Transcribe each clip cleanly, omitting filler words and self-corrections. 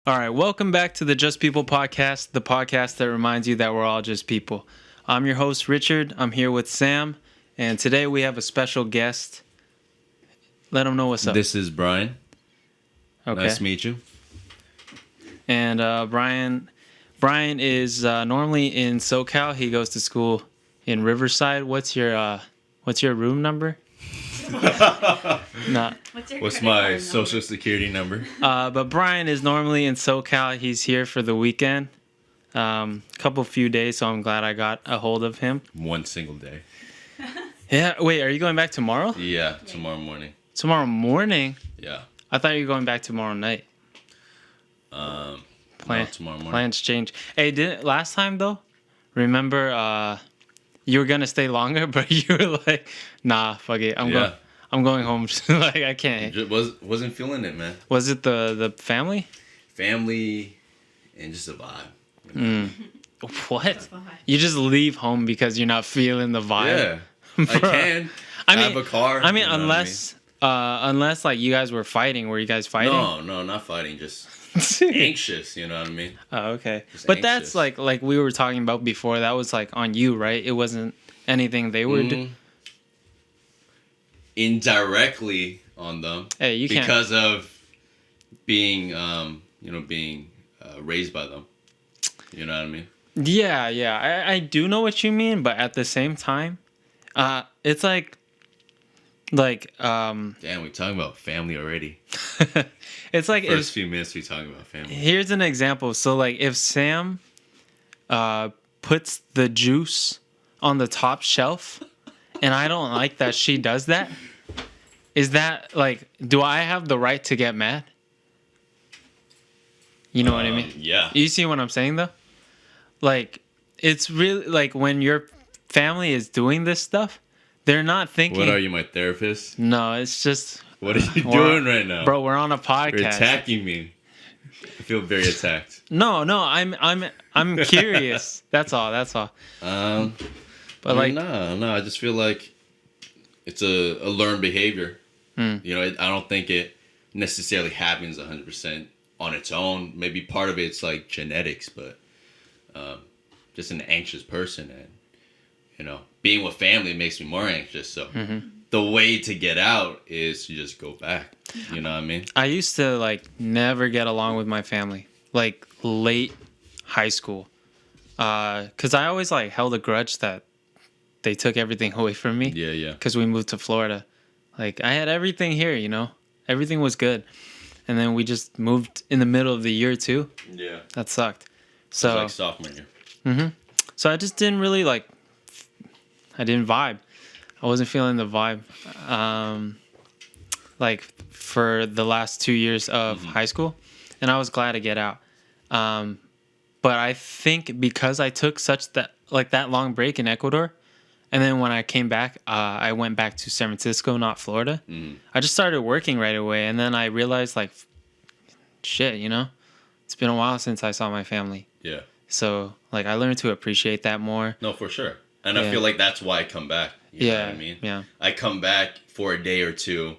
All right, welcome back to the Just People podcast, the podcast that reminds you that we're all just people. I'm your host, Richard. I'm here with Sam, and today we have a special guest. Let them know what's up. This is Brian. Okay. Nice to meet you. And Brian is normally in SoCal. He goes to school in Riverside. What's your room number? Nah. What's my social security number? But Brian is normally in SoCal. He's here for the weekend. Few days, so I'm glad I got a hold of him. One single day. Yeah. Wait, are you going back tomorrow? Yeah, tomorrow morning. Tomorrow morning? Yeah. I thought you were going back tomorrow night. No, tomorrow morning. Plans change. Hey, last time though? Remember, you were gonna stay longer, but you were like, "Nah, fuck it. I'm going home." Like I can't. Wasn't feeling it, man. Was it the family? Family, and just a vibe. What? You just leave home because you're not feeling the vibe? Yeah, I can. I have a car. I mean, unless like you guys were fighting. Were you guys fighting? No, not fighting. Just anxious. You know what I mean? Oh, okay. Just But anxious. that's like we were talking about before. That was like on you, right? It wasn't anything they were doing. Indirectly on them. Hey, you can't. Because of being, being raised by them. You know what I mean? Yeah. I do know what you mean, but at the same time, it's like. Damn, we're talking about family already. It's like First few minutes we talking about family. Here's an example. So like if Sam puts the juice on the top shelf and I don't like that she does that, is that like, do I have the right to get mad? You know what I mean? Yeah. You see what I'm saying though? Like it's really like when your family is doing this stuff, they're not thinking. What are you, my therapist? No, it's just. What are you doing right now? Bro, we're on a podcast. You're attacking me. I feel very attacked. No, I'm curious. That's all. But like, no, I just feel like it's a learned behavior. You know, I don't think it necessarily happens 100% on its own. Maybe part of it's like genetics, but just an anxious person, and you know, being with family makes me more anxious. So the way to get out is to just go back. You know what I mean? I used to like never get along with my family, like late high school, because I always like held a grudge that they took everything away from me. Yeah. Because we moved to Florida, like I had everything here, you know, everything was good, and then we just moved in the middle of the year too. Yeah. That sucked. So like sophomore year. So I just didn't really like. I didn't vibe. I wasn't feeling the vibe. Like for the last 2 years of high school, and I was glad to get out. But I think because I took that long break in Ecuador, and then when I came back, I went back to San Francisco, not Florida. I just started working right away, and then I realized like, shit, you know, it's been a while since I saw my family. Yeah. So like I learned to appreciate that more. No, for sure. And I feel like that's why I come back. You know what I mean? Yeah. I come back for a day or two,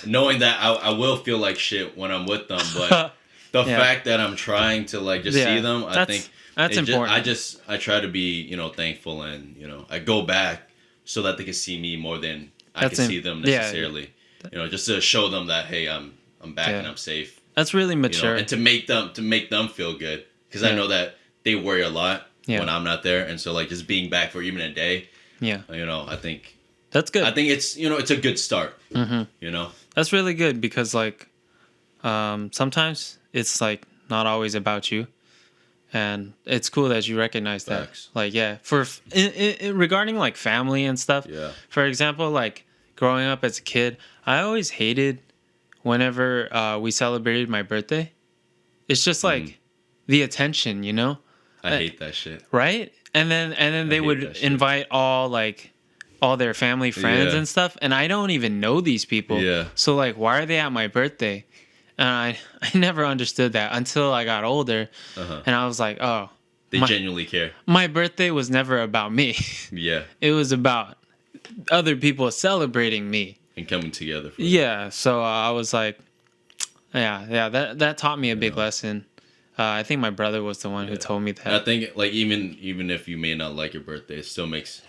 knowing that I will feel like shit when I'm with them, but the fact that I'm trying to like just see them, I think that's important. I try to be, you know, thankful, and you know, I go back so that they can see me more than I can see them necessarily. Yeah. You know, just to show them that hey, I'm back and I'm safe. That's really mature. You know, and to make them feel good, because I know that they worry a lot when I'm not there, and so like just being back for even a day. Yeah. You know, I think that's good. I think it's, you know, it's a good start. You know, that's really good because like sometimes it's like not always about you, and it's cool that you recognize Facts. that. Like for regarding like family and stuff. Yeah. For example, like growing up as a kid, I always hated whenever we celebrated my birthday. It's just like the attention, you know. I hate that shit. Right? And then they would invite all their family friends and stuff, and I don't even know these people. Yeah. So like, why are they at my birthday? And I never understood that until I got older, and I was like, oh, they genuinely care. My birthday was never about me. Yeah. It was about other people celebrating me and coming together. Yeah. So I was like, yeah, that taught me a big lesson. I think my brother was the one who told me And I that. think like even if you may not like your birthday, it still makes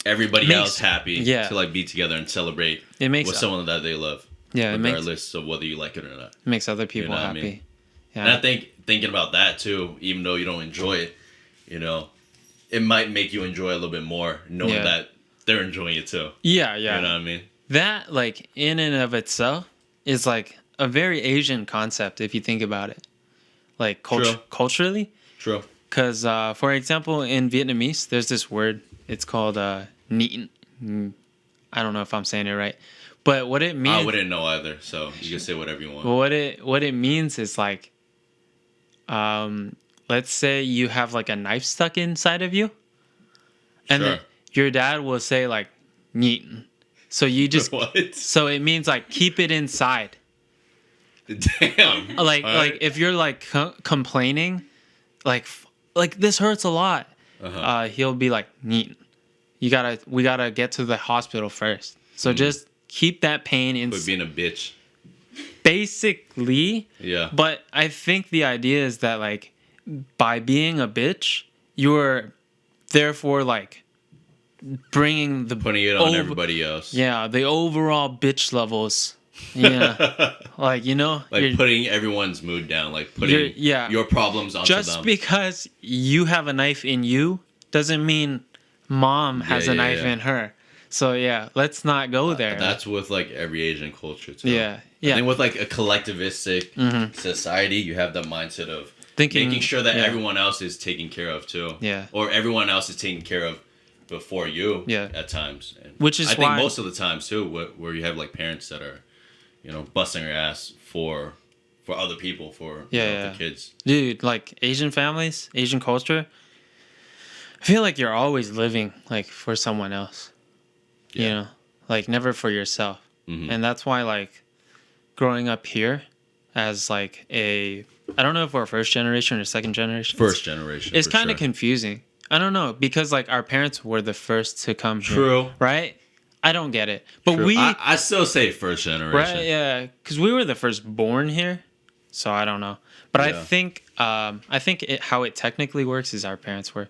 everybody else happy Yeah. to like be together and celebrate It makes with someone that they love. Yeah, it regardless of whether you like it or not. makes other people what I happy. mean? Yeah. And I think thinking about that too, even though you don't enjoy it, it might make you enjoy a little bit more knowing that they're enjoying it too. Yeah, You know what I mean? That, like, in and of itself is like a very Asian concept if you think about it. Like culturally. True. Because, for example, in Vietnamese, there's this word. It's called "nien." I don't know if I'm saying it right, but what it means. I wouldn't know either, so you can say whatever you want. Well, what it means is like, let's say you have like a knife stuck inside of you, and then your dad will say like "nien." So you just what? So it means like keep it inside. Damn. Like if you're like complaining, like this hurts a lot, he'll be like, "Neat, we gotta get to the hospital first. So just keep that pain in." Quit being a bitch. Basically, yeah. But I think the idea is that like by being a bitch, you're therefore like bringing putting it on everybody else. Yeah, the overall bitch levels. Yeah, like like putting everyone's mood down, like putting your problems onto them. Just because you have a knife in you doesn't mean mom has a knife in her. So yeah, let's not go there. That's with like every Asian culture too. Yeah. I think with like a collectivistic society, you have that mindset of making sure that everyone else is taken care of too. Yeah. Or everyone else is taken care of before you. Yeah. At times, and which is I think most of the times too, where you have like parents that are, busting your ass for other people, for the kids. Dude, like Asian families, Asian culture, I feel like you're always living like for someone else. Yeah. Like never for yourself. Mm-hmm. And that's why like growing up here as like I don't know if we're first generation or second generation. First generation. It's kind of confusing. I don't know, because like our parents were the first to come here. True. Right? I don't get it. But I still say first generation. Right, yeah. Because we were the first born here. So I don't know. But I think how it technically works is our parents were.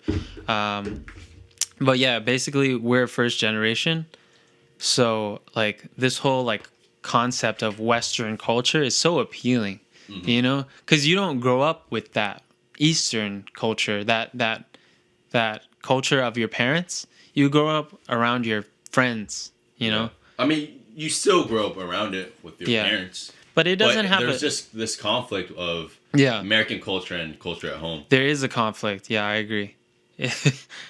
But yeah, basically we're first generation. So like this whole like concept of Western culture is so appealing, because you don't grow up with that Eastern culture, that culture of your parents. You grow up around your friends, know. I mean, you still grow up around it with your parents, but it doesn't have. There's just this conflict of American culture and culture at home. There is a conflict. Yeah, I agree,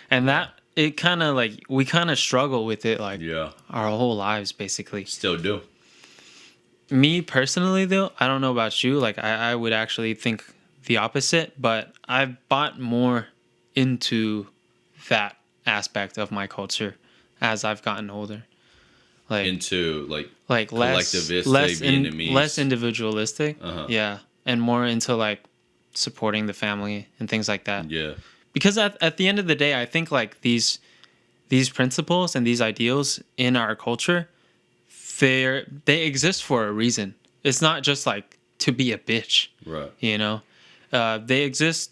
and that. It kind of like we kind of struggle with it like our whole lives basically. Still do. Me personally though, I don't know about you. Like I would actually think the opposite, but I've bought more into that aspect of my culture as I've gotten older. Like into like less Vietnamese. Less individualistic. Yeah, and more into like supporting the family and things like that. Yeah. Because at the end of the day, I think like these principles and these ideals in our culture, they exist for a reason. It's not just like to be a bitch, right? They exist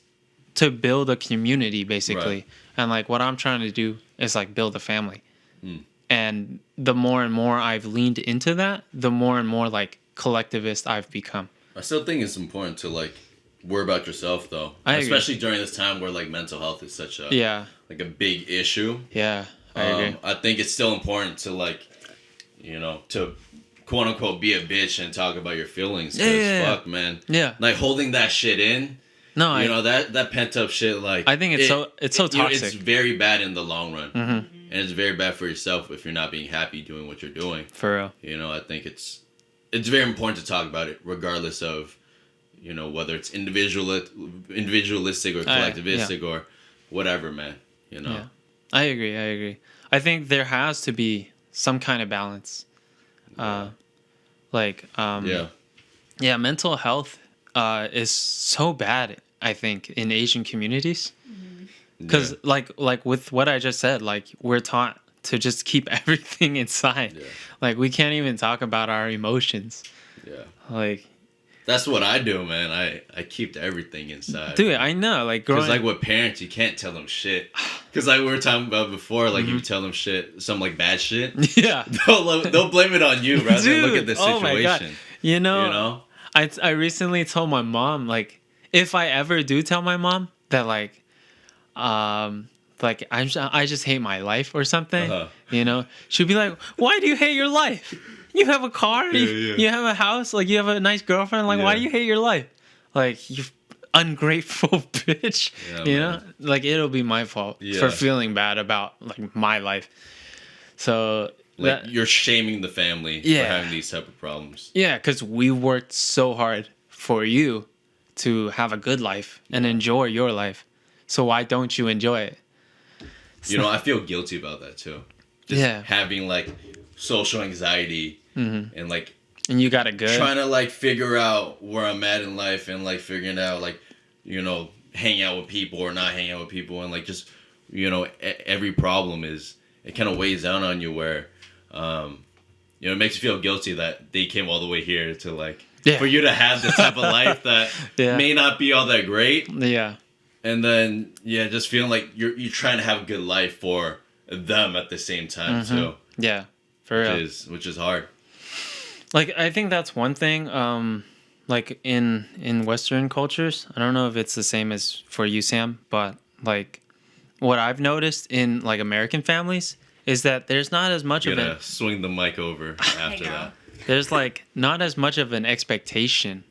to build a community basically, right. And like what I'm trying to do is like build a family. And the more and more I've leaned into that, the more and more like collectivist I've become. I still think it's important to like worry about yourself though, especially during this time where like mental health is such a like a big issue. Yeah, I agree. I think it's still important to like, to quote unquote be a bitch and talk about your feelings. Fuck, man. Yeah. Like holding that shit in. No, that pent up shit. Like I think it's so toxic. It's very bad in the long run, and it's very bad for yourself if you're not being happy doing what you're doing. For real. I think it's very important to talk about it, regardless of. Whether it's individualistic or collectivistic or whatever, man. Yeah. I agree. I think there has to be some kind of balance. Mental health is so bad, I think, in Asian communities. Because like with what I just said, like we're taught to just keep everything inside. Yeah. Like we can't even talk about our emotions. Yeah. Like That's what I do, man. I keep everything inside. Dude, I know. Like, because like with parents, you can't tell them shit. Because like we were talking about before, like you tell them shit, some like bad shit. Yeah. They'll blame it on you rather than look at the situation. Oh my God. You know? I recently told my mom, like, if I ever do tell my mom that like I just hate my life or something, you know, she'll be like, why do you hate your life? You have a car, you have a house, like you have a nice girlfriend, like why do you hate your life? Like, you ungrateful bitch. You know? Like, it'll be my fault for feeling bad about like my life. So like you're shaming the family for having these type of problems. Yeah, because we worked so hard for you to have a good life and enjoy your life. So why don't you enjoy it? You know, I feel guilty about that too. Just having like social anxiety and like, and you got it good. Trying to like figure out where I'm at in life and like figuring out like, you know, hang out with people or not hang out with people, and like just, you know, every problem is, it kind of weighs down on you where, you know, it makes you feel guilty that they came all the way here to like, for you to have this type of life that may not be all that great. Yeah. And then, just feeling like you're trying to have a good life for them at the same time too. Yeah, for real. Which is hard. Like, I think that's one thing. Like in Western cultures, I don't know if it's the same as for you, Sam, but like what I've noticed in like American families is that there's not as much of a swing the mic over after that. There's like not as much of an expectation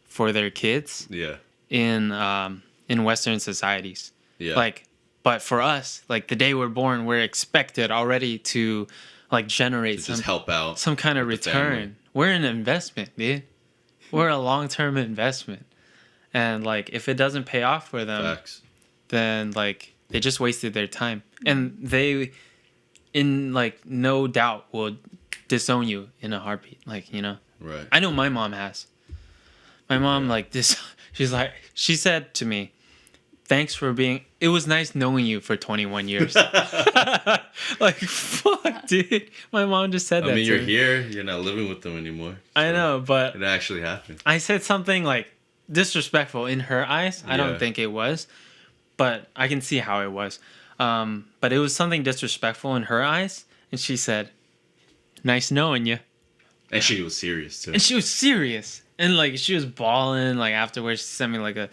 for their kids. Yeah. In Western societies. Yeah. Like, but for us, like the day we're born, we're expected already to like generate just help out some kind of return. We're an investment, dude. We're a long-term investment. And like if it doesn't pay off for them, then like they just wasted their time. And they in like no doubt will disown you in a heartbeat. Like, you know. Right. I know my mom has. My mom like this she said to me, thanks for being, it was nice knowing you for 21 years. Like, fuck, dude. My mom just said that. I mean, you're here. You're not living with them anymore. So I know, but it actually happened. I said something like disrespectful in her eyes. I don't think it was, but I can see how it was. But it was something disrespectful in her eyes. And she said, nice knowing you. And she was serious, too. And she was serious. And like she was bawling. Like afterwards, she sent me like a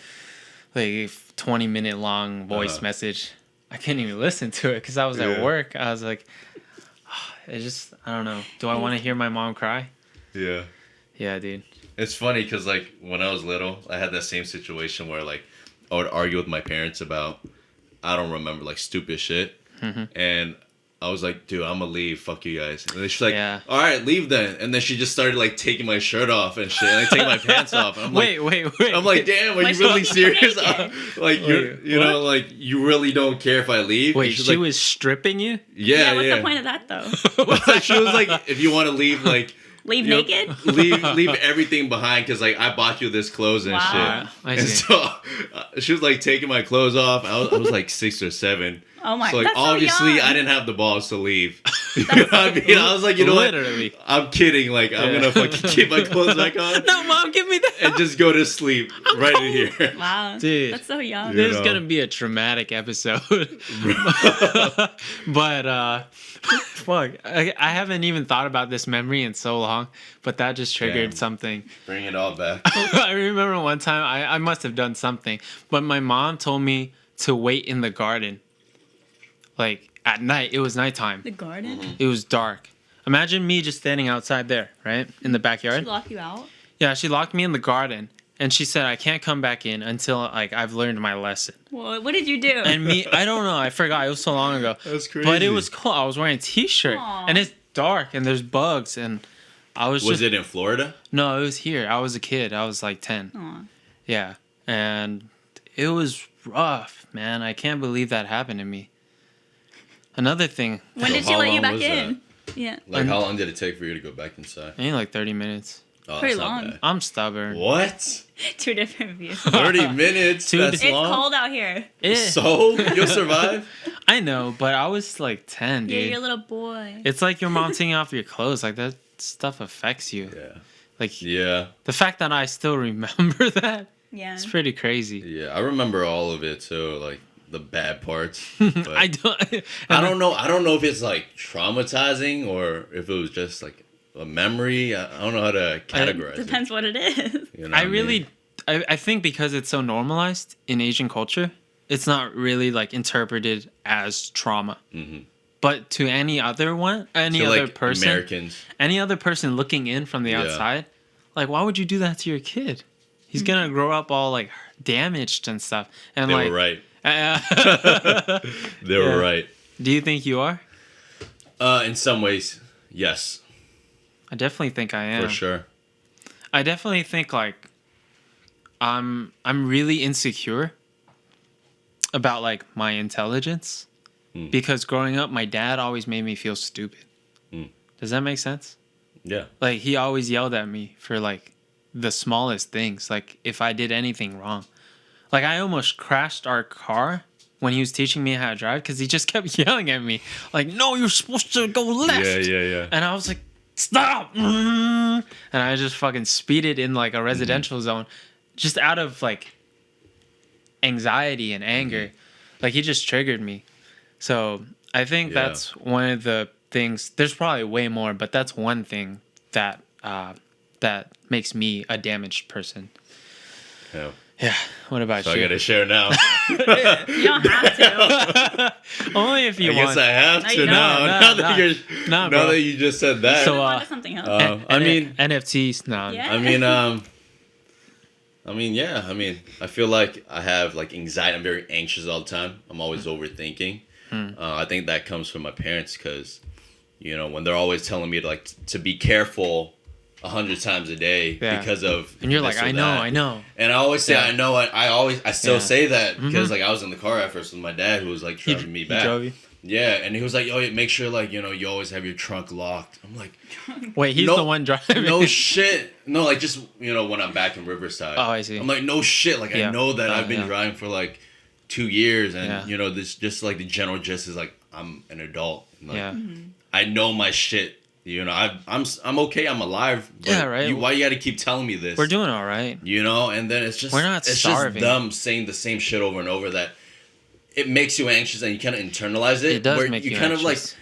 20-minute long voice message. I couldn't even listen to it because I was at work. I was like, it just, I don't know. Do I want to hear my mom cry? Yeah. Yeah, dude. It's funny because like when I was little, I had that same situation where like I would argue with my parents about, I don't remember, like stupid shit, and I was like, dude, I'm gonna leave. Fuck you guys. And then she's like, all right, leave then. And then she just started like taking my shirt off and shit, and like taking my pants off. And I'm like, wait. I'm like, damn, are you really serious? Like you know, like you really don't care if I leave? Wait, she was stripping you? Yeah. What's the point of that though? She was like, if you want to leave, like. Leave naked? Leave everything behind because like I bought you this clothes and shit. I see. And so she was like taking my clothes off. I was like 6 or 7. Oh my! So like obviously so I didn't have the balls to leave. You know what I mean? I was like, you know what? I'm kidding. Like I'm gonna fucking keep my clothes back on. No, mom, give me that. And just go to sleep in here. Wow, dude, that's so young. This is gonna be a traumatic episode. But fuck, I haven't even thought about this memory in so long. But that just triggered something. Bring it all back. I remember one time I must have done something, but my mom told me to wait in the garden. Like at night, it was nighttime. The garden? It was dark. Imagine me just standing outside there, right? In the backyard. She locked you out? Yeah, she locked me in the garden. And she said, I can't come back in until like I've learned my lesson. Well, what did you do? And me, I don't know. I forgot. It was so long ago. That's crazy. But it was cool. I was wearing a t-shirt. Aww. And it's dark and there's bugs. And I was it in Florida? No, it was here. I was a kid. I was like 10. Aww. Yeah. And it was rough, man. I can't believe that happened to me. Another thing. When did she let you back in? Yeah. Like how long did it take for you to go back inside? I think like 30 minutes. Oh, pretty long. I'm stubborn. What? 2 different views. 30 minutes? That's it's long? cold out here. So? You'll survive? I know, but I was like 10, dude. You're a little boy. It's like your mom taking off your clothes. Like that stuff affects you. Yeah. Like Yeah. the fact that I still remember that, Yeah. it's pretty crazy. Yeah, I remember all of it too, like the bad parts. But I don't. I don't know. I don't know if it's like traumatizing or if it was just like a memory. I don't know how to categorize it. Depends what it is. You know I what really, mean? I think because it's so normalized in Asian culture, it's not really like interpreted as trauma. Mhm. But to any other one, any To, other like, person, Americans. any other person looking in from the Yeah. outside, like why would you do that to your kid? He's gonna grow up all like damaged and stuff. And They like, were right. do They were right. you think you are? In some ways, yes, I definitely think I am. for sure. I definitely think like I'm really insecure about like my intelligence because growing up my dad always made me feel stupid. Does that make sense? Yeah. Like he always yelled at me for like the smallest things, like if I did anything wrong. Like I almost crashed our car when he was teaching me how to drive because he just kept yelling at me like, no, you're supposed to go left. Yeah. And I was like, stop. And I just fucking speeded in like a residential zone just out of like anxiety and anger. Like he just triggered me. So I think Yeah. that's one of the things. There's probably way more, but that's one thing that that makes me a damaged person. Yeah. Yeah. What about So I you? gotta share now. You don't have to. Only if you I want. guess I have No, to you now. don't. Now that Nah, you're, nah, now bro. that you just said that. So, Move on to something else. I mean, NFTs. No. Yeah. I mean, I feel like I have like anxiety. I'm very anxious all the time. I'm always overthinking. I think that comes from my parents because, you know, when they're always telling me to like to be careful 100 times a day Yeah. because of And you're this like, or I know, that. I know. And I always say, Yeah. I know. I still Yeah. say that because like I was in the car at first with my dad who was like driving me He back. drove you? Yeah, and he was like, "Yo, make sure like you know you always have your trunk locked." I'm like, Wait, he's No- the one driving. "No shit, no, like just you know when I'm back in Riverside." Oh, I see. I'm like, "No shit, like Yeah. I know that I've been Yeah. driving for like 2 years, and Yeah. you know this just like the general gist is like I'm an adult. And, like, Yeah. I know my shit. You know, I'm okay. I'm alive. But Yeah, right. why you got to keep telling me this? We're doing all right. You know, and then it's just We're not it's starving. just them saying the same shit over and over that it makes you anxious and you kind of internalize it. It does where make you kind of like anxious.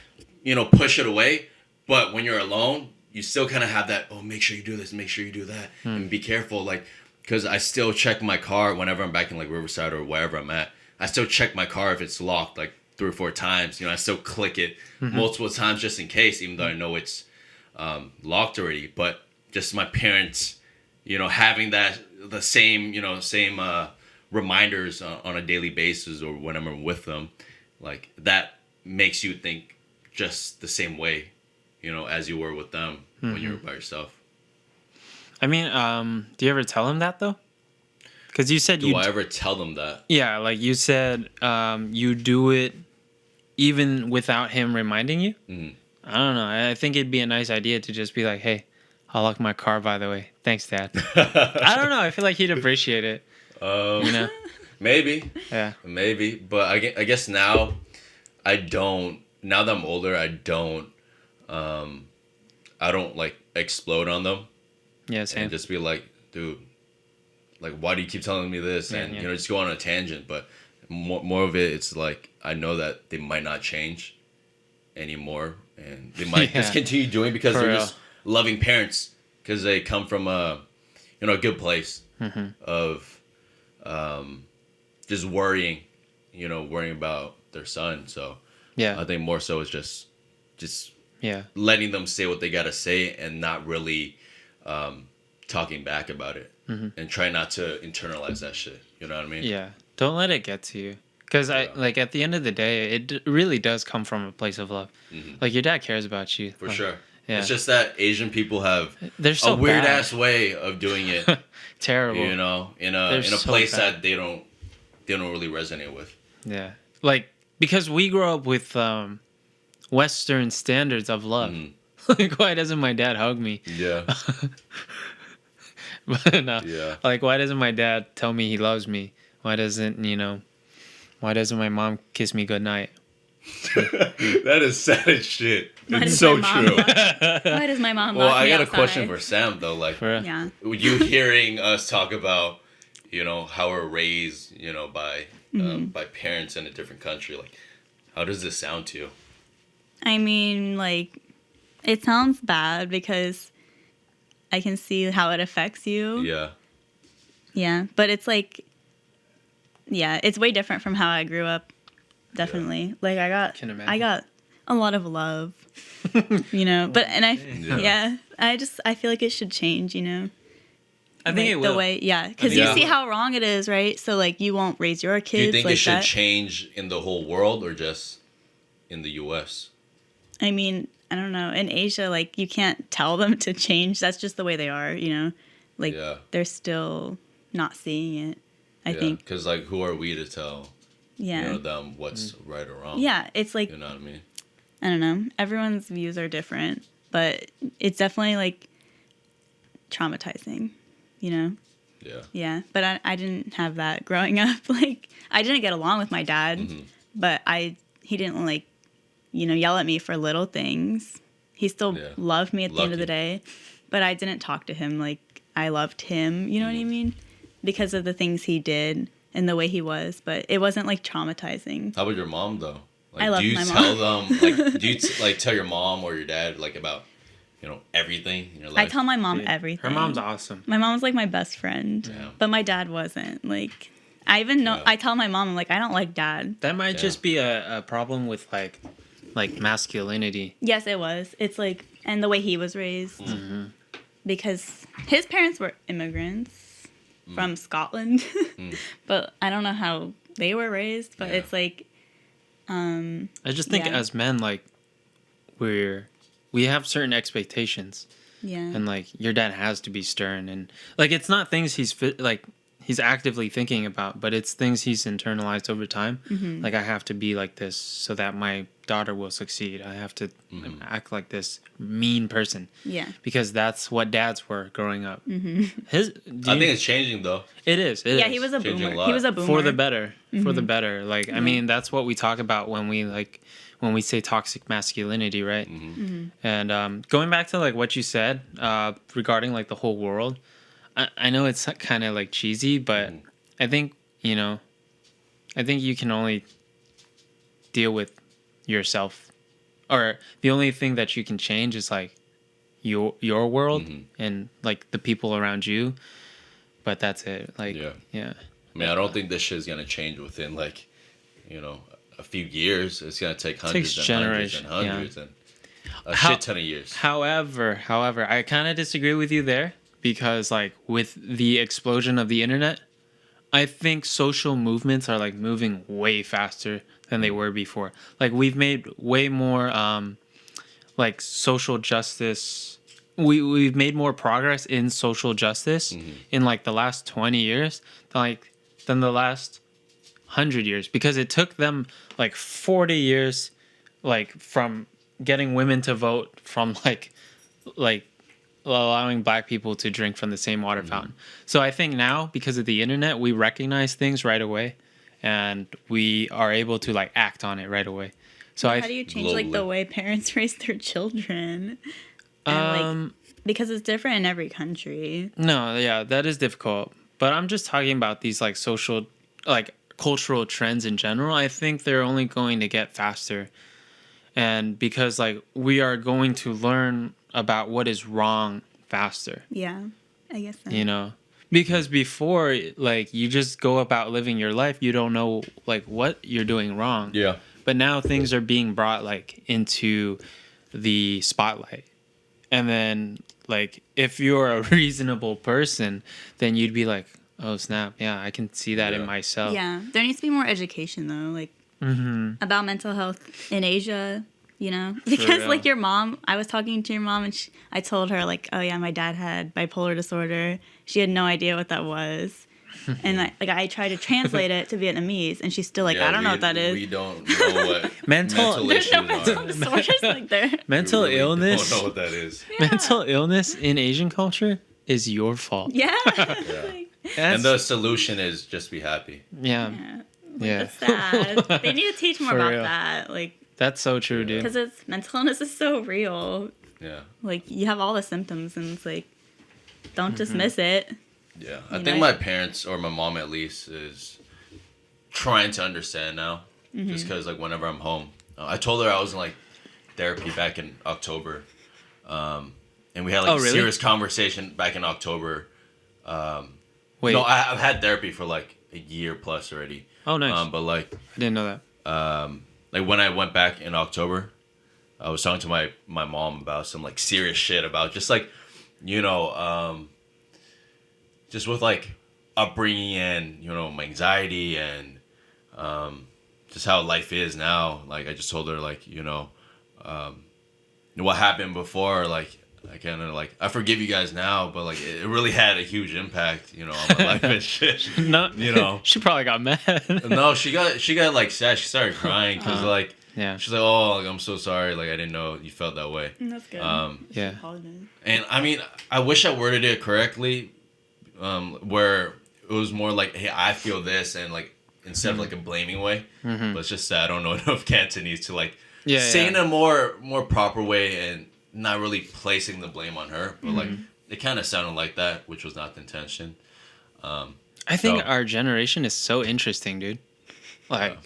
you know push it away, but when you're alone, you still kind of have that. Oh, make sure you do this. Make sure you do that, and be careful. Like because I still check my car whenever I'm back in like Riverside or wherever I'm at. I still check my car if it's locked like 3 or 4 times. You know, I still click it multiple times just in case, even though I know it's locked already. But just my parents, you know, having that the same reminders on a daily basis or when I'm with them, like that makes you think just the same way, you know, as you were with them when you were by yourself. I mean, do you ever tell him that though? Because you said Do I ever tell them that? Yeah, like you said, you do it even without him reminding you. I don't know. I think it'd be a nice idea to just be like, "Hey, I'll lock my car, by the way. Thanks, Dad." I don't know. I feel like he'd appreciate it. You know? Maybe, Yeah. maybe, but I guess now I don't. Now that I'm older, I don't like explode on them Yeah. Same. and just be like, dude, like why do you keep telling me this? Yeah, And yeah. you know, just go on a tangent. But more of it, it's like I know that they might not change anymore, and they might Yeah. just continue doing because For they're real. just loving parents because they come from a a good place of just worrying about their son. So Yeah. I think more so is just Yeah. letting them say what they gotta say and not really talking back about it and try not to internalize that shit. You know what I mean? Yeah. Don't let it get to you. Because I like at the end of the day, it really does come from a place of love. Like your dad cares about you. For Like, sure. Yeah. It's just that Asian people have They're so a weird bad. ass way of doing it. Terrible. You know, in They're a so place bad. that they don't really resonate with. Yeah. Like because we grew up with Western standards of love. Like why doesn't my dad hug me? Yeah. But no. Yeah. Like why doesn't my dad tell me he loves me? Why doesn't my mom kiss me goodnight? true. That is sad as shit. Why It's does so my mom true. Why does my mom Well, lock I me got a outside? question for Sam though. Like, For real. Yeah. you hearing us talk about, how we're raised, by parents in a different country. Like, how does this sound to you? I mean, like, it sounds bad because I can see how it affects you. Yeah. Yeah, but it's like, yeah, it's way different from how I grew up. Definitely. Like Can imagine. I got a lot of love, but Yeah. I feel like it should change, I think like, it will. the way, because think you it see will. how wrong it is, right? So like you won't raise your kids Do you think like it should that. change in the whole world or just in the U.S.? I mean, I don't know. In Asia, like you can't tell them to change. That's just the way they are, Like Yeah. they're still not seeing it. I Yeah. think. Because, like, who are we to tell, Yeah. them what's right or wrong? Yeah, it's like You know what I mean? I don't know. Everyone's views are different, but it's definitely like traumatizing, Yeah. Yeah, but I didn't have that growing up. Like I didn't get along with my dad, Mm-hmm. but he didn't like, yell at me for little things. He still Yeah. loved me at the end of the Lucky. day, but I didn't talk to him like I loved him. You know what I mean? Because of the things he did and the way he was, but it wasn't like traumatizing. How about your mom, though? Like, I love do you my tell mom. them, like, do you, like, tell your mom or your dad, like, about, everything in your I life? tell my mom Dude, everything. Her mom's awesome. My mom was like my best friend, Yeah. but my dad wasn't. Like, I even know. Yeah. I tell my mom, I'm like, I don't like dad. That might Yeah. just be a problem with like masculinity. Yes, it was. It's like, and the way he was raised, because his parents were immigrants from Scotland, but I don't know how they were raised. But Yeah. it's like, I just think Yeah. as men, like we have certain expectations, yeah, and like your dad has to be stern, and like it's not things he's actively thinking about, but it's things he's internalized over time. Like I have to be like this so that my daughter will succeed. I have to act like this mean person yeah. because that's what dads were growing up. His, I think it's changing, though. it is. Yeah, he was a Changing a boomer. lot. He was a boomer. For the better. For the better. Like I mean, that's what we talk about when we say toxic masculinity, right? And going back to like what you said regarding like the whole world, I know it's kind of like cheesy, but I think I think you can only deal with yourself, or the only thing that you can change is like your world and like the people around you. But that's it. Like yeah. I mean, I don't think this shit's gonna change within, like, a few years. It's gonna take hundreds and hundreds and hundreds and a shit ton of years. However, I kind of disagree with you there because like with the explosion of the internet, I think social movements are like moving way faster than they were before. Like we've made way more like social justice. We've made more progress in social justice in like the last 20 years than the last 100 years, because it took them like 40 years like from getting women to vote, from like allowing black people to drink from the same water fountain. So I think now, because of the internet, we recognize things right away and we are able to like act on it right away. So How do you change like the Globally. way parents raise their children? And, like, because it's different in every country. no, yeah, that is difficult. But I'm just talking about these like social, like cultural trends in general. I think they're only going to get faster. And because like we are going to learn about what is wrong faster, Yeah, I guess so. because before, like, you just go about living your life, you don't know like what you're doing wrong. Yeah. But now things are being brought like into the spotlight. And then like if you're a reasonable person, then you'd be like, oh snap, yeah, I can see that in Yeah. myself. Yeah, there needs to be more education though, like about mental health in Asia. Because real. like your mom, I was talking to your mom and I told her like, oh yeah, my dad had bipolar disorder. She had no idea what that was, and I tried to translate it to Vietnamese, and she's still like, I don't know what that is. We don't know what Mental- There's issues no mental are. disorders like there. Mental We really illness. don't know what that is. Mental illness in Asian culture is your fault. Yeah. Yeah. And the solution is just be happy. yeah. Yeah. Yeah. That's sad. They need to teach more For about real. that. Like, That's so true, dude. Because it's mental illness is so real. Yeah. Like you have all the symptoms, and it's like, don't dismiss it. Yeah, I think my parents, or my mom at least, is trying to understand now. Just because, like, whenever I'm home, I told her I was in like therapy back in October, and we had like a serious conversation back in October. Wait, no, I've had therapy for like a year plus already. Oh, nice. But like, I didn't know that. like when I went back in October, I was talking to my mom about some like serious shit about just like, you know, just with like upbringing and, you know, my anxiety and just how life is now. Like I just told her like, you know, what happened before, like I kind of like, I forgive you guys now, but like it really had a huge impact, you know, on my life and shit. No, you know, she probably got mad. No, she got like sad. She started crying because like, yeah, she's like, oh, like, I'm so sorry. Like I didn't know you felt that way. That's good. Yeah. And I mean, I wish I worded it correctly, where it was more like, hey, I feel this, and like instead of like a blaming way. But it's just that I don't know enough Cantonese to like say in a more proper way and not really placing the blame on her. But like it kind of sounded like that, which was not the intention. I think our generation is so interesting, dude. Like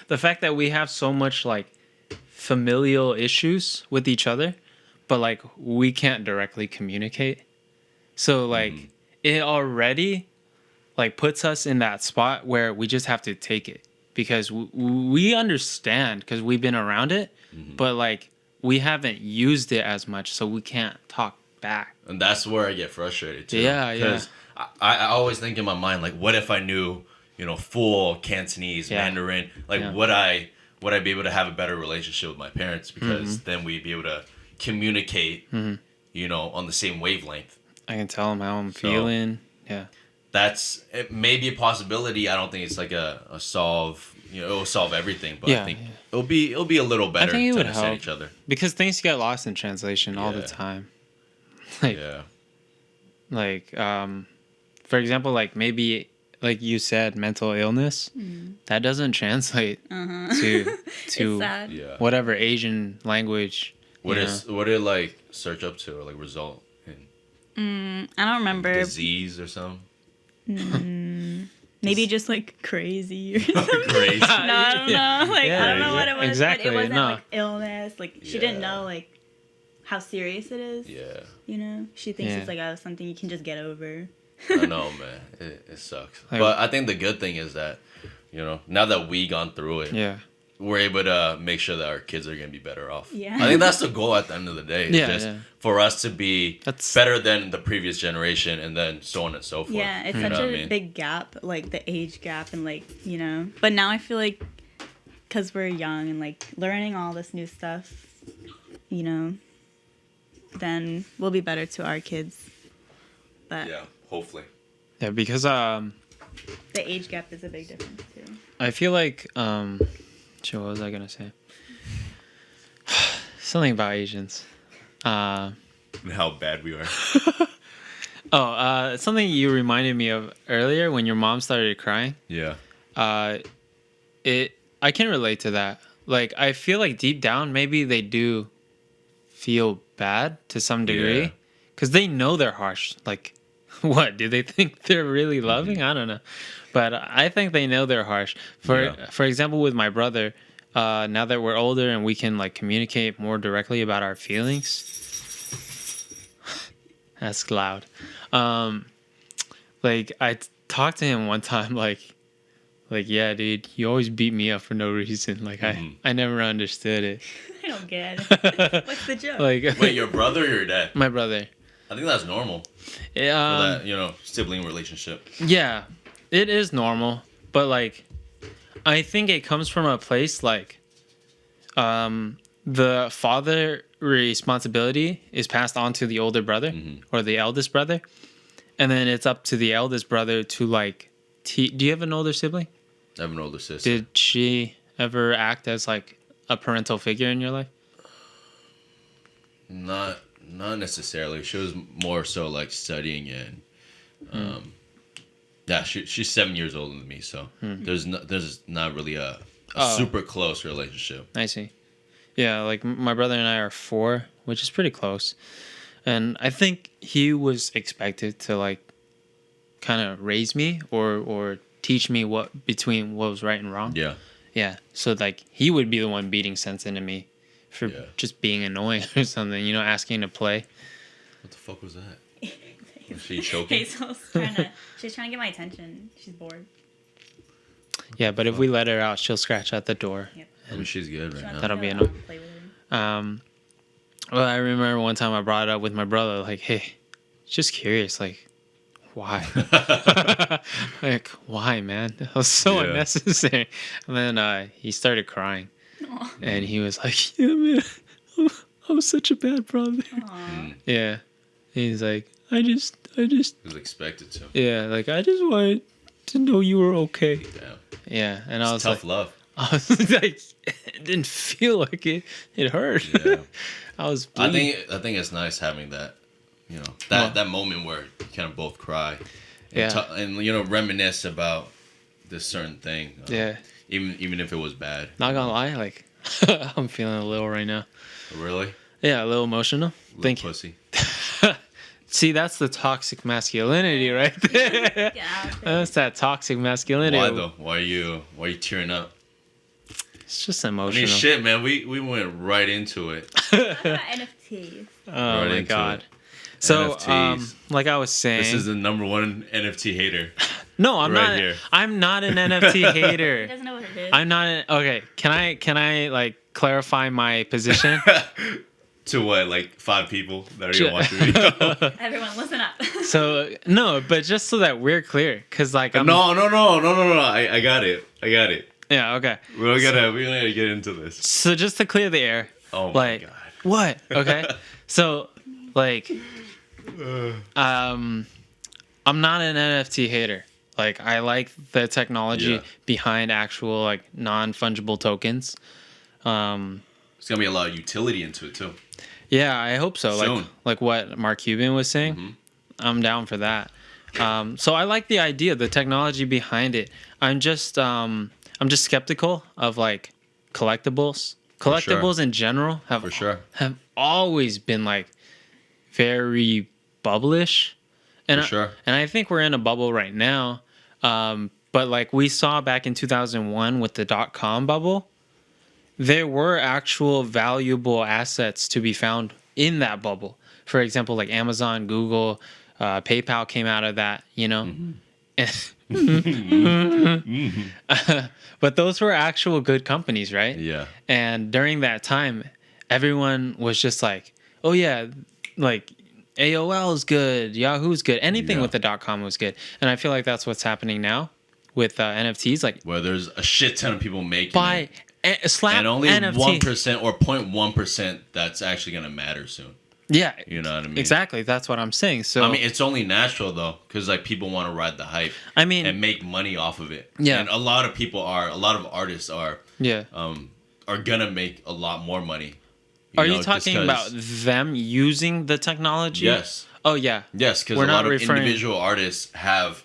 the fact that we have so much like familial issues with each other, but like we can't directly communicate. So like it already like puts us in that spot where we just have to take it because we understand because we've been around it, but like we haven't used it as much, so we can't talk back. And that's where I get frustrated too. Yeah, because I always think in my mind like, what if I knew, you know, full Cantonese, Mandarin? Like, would I be able to have a better relationship with my parents? Because then we'd be able to communicate, you know, on the same wavelength. I can tell them how I'm feeling. Yeah. It may be a possibility. I don't think it's like a solve. You know, it'll solve everything, but I think it'll be a little better to understand each other. Because things get lost in translation all the time. Like, like, for example, like maybe like you said, mental illness that doesn't translate to whatever Asian language. What did it like search up to or like result in? I don't remember. Disease or something. Maybe just like crazy or something. Crazy. No, I don't know. Like I don't know what it was. Exactly. But it wasn't like illness. Like she didn't know like how serious it is. Yeah. You know, she thinks it's like something you can just get over. I know, man. It sucks. But I think the good thing is that, you know, now that we gone through it, we're able to make sure that our kids are going to be better off. Yeah. I think that's the goal at the end of the day. Just for us to be better than the previous generation and then so on and so forth. Yeah, it's such a big gap, like the age gap and like, you know. But now I feel like because we're young and like learning all this new stuff, you know, then we'll be better to our kids. But yeah, hopefully. Yeah, because the age gap is a big difference too. I feel like what was I gonna say? Something about Asians. And how bad we are. Something you reminded me of earlier when your mom started crying. Yeah. I can relate to that. Like I feel like deep down maybe they do feel bad to some degree because they know they're harsh. Like what, do they think they're really loving? I don't know, but I think they know they're harsh. For example, with my brother, now that we're older and we can like communicate more directly about our feelings. That's loud. Like I talked to him one time, like yeah, dude, you always beat me up for no reason. Like I never understood it. I don't get it. What's the joke? Like, wait, your brother or your dad? My brother. I think that's normal. Yeah. For that, you know, sibling relationship. Yeah, it is normal, but like, I think it comes from a place like, the father responsibility is passed on to the older brother or the eldest brother, and then it's up to the eldest brother to like. Do you have an older sibling? I have an older sister. Did she ever act as like a parental figure in your life? Not necessarily. She was more so like studying and she's 7 years older than me, so there's not really a a super close relationship. I see. Yeah, like my brother and I are 4, which is pretty close. And I think he was expected to like kind of raise me or teach me what was right and wrong. Yeah. Yeah. So like he would be the one beating sense into me for just being annoying or something, you know, asking to play. What the fuck was that? Was she choking? She's trying to get my attention. She's bored. Yeah, but if we let her out, she'll scratch at the door. Yep. I mean, she's good right now. That'll be enough. Well, I remember one time I brought it up with my brother, like, hey, just curious, like, why? Like, why, man? That was so unnecessary. And then he started crying. Aww. And he was like, yeah, man, I'm such a bad brother. Yeah. He's like, I just. He was expected to. Yeah, like, I just wanted to know you were okay. Damn. Yeah, and I was tough like, love. I was like, it didn't feel like it. It hurt. Yeah. I was bleeding. I think it's nice having that, you know, that moment where you kind of both cry, and, and you know, reminisce about this certain thing. Even if it was bad. Not gonna lie, like I'm feeling a little right now. Really? Yeah, a little emotional. Thank you. Pussy. See, that's the toxic masculinity right there. Yeah, that's that toxic masculinity. Why though? Why are you tearing up? It's just emotional. I mean, shit, man. We went right into it. NFTs. Oh my god. So, like I was saying, this is the #1 NFT hater. No, I'm not. Here. I'm not an NFT hater. He doesn't know what it is. I'm not. Okay, can I like clarify my position? To what, like 5 people that are gonna watch the video? Everyone, listen up. So no, but just so that we're clear, because like no. I got it. Yeah. Okay. We're gonna get into this. So just to clear the air. Oh my god. What? Okay. So like, I'm not an NFT hater. Like I like the technology behind actual like non-fungible tokens. There's gonna be a lot of utility into it too. Yeah, I hope so. Soon. Like what Mark Cuban was saying. Mm-hmm. I'm down for that. So I like the idea, the technology behind it. I'm just skeptical of like collectibles. Collectibles in general have always been like very bubblish. And and I think we're in a bubble right now. But like we saw back in 2001 with the .com bubble, there were actual valuable assets to be found in that bubble. For example, like Amazon, Google, PayPal came out of that, you know? Mm-hmm. But those were actual good companies, right? Yeah. And during that time, everyone was just like, oh yeah, like AOL is good, Yahoo's good, anything with the .com was good. And I feel like that's what's happening now with NFTs. Like, where there's a shit ton of people making it. And only NFT. 1% or 0.1% that's actually going to matter soon. Yeah. You know what I mean? Exactly. That's what I'm saying. So I mean, it's only natural though, because like people want to ride the hype. I mean, and make money off of it. Yeah. And a lot of artists are. Yeah. Are gonna make a lot more money. You talking about them using the technology? Yes. Oh yeah. Yes, because a lot of individual artists have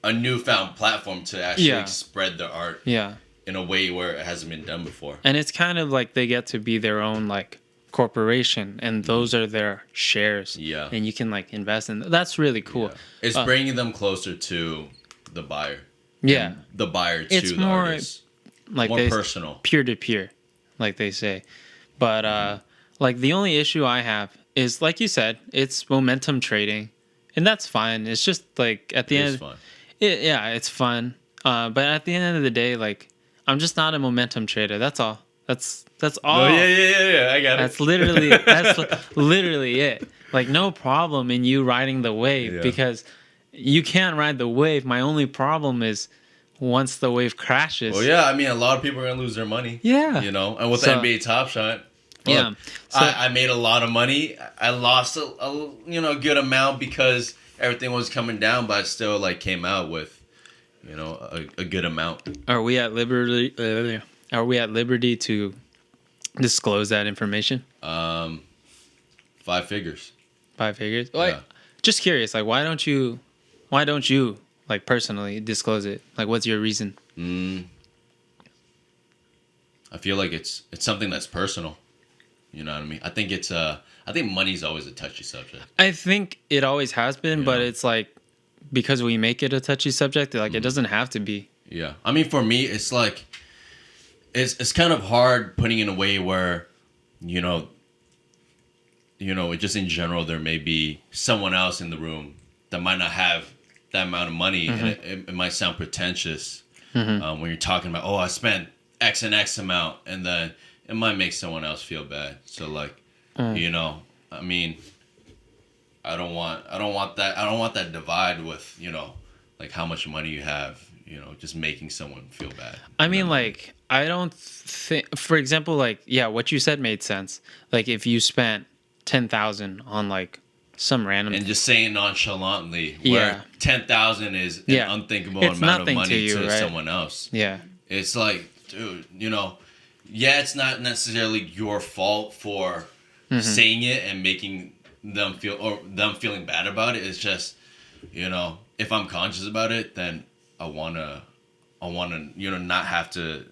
a newfound platform to actually spread their art. Yeah. In a way where it hasn't been done before. And it's kind of like they get to be their own like corporation, and those are their shares. Yeah. And you can like invest in. That's really cool. Yeah. It's bringing them closer to the buyer. Yeah. The buyer to it's the more artist. Like more personal. Peer to peer, like they say. But like the only issue I have is, like you said, it's momentum trading, and that's fine. It's just like at the end. It's fun. It's fun. But at the end of the day, like I'm just not a momentum trader. That's all. That's all. Oh, yeah. I got it. That's literally it. Like no problem in you riding the wave because you can't ride the wave. My only problem is once the wave crashes. Well, yeah. I mean, a lot of people are gonna lose their money. Yeah. You know, and with the NBA Top Shot. Yeah. So, I made a lot of money. I lost a good amount because everything was coming down, but I still like came out with a good amount. Are we at liberty? Are we at liberty to disclose that information? 5 figures. 5 figures. Like, just curious. Like, why don't you, like personally disclose it? Like, what's your reason? I feel like it's something that's personal. You know what I mean? I think I think money's always a touchy subject. I think it always has been, but Yeah. it's like because we make it a touchy subject, like it doesn't have to be. Yeah. I mean, for me, it's like it's kind of hard putting in a way where, you know, just in general, there may be someone else in the room that might not have that amount of money, and it might sound pretentious when you're talking about, oh, I spent X and X amount, and then it might make someone else feel bad. So like, I mean, I don't want that divide with, like how much money you have, just making someone feel bad. I mean, like, I don't think, for example, like, yeah, what you said made sense. Like, if you spent 10,000 on like some random, And just saying nonchalantly, Yeah. where 10,000 is an Yeah. unthinkable It's amount of nothing money to you, right? someone else. yeah, It's like, dude, yeah, it's not necessarily your fault for saying it and making them feeling bad about it. It's just, if I'm conscious about it, then I wanna, not have to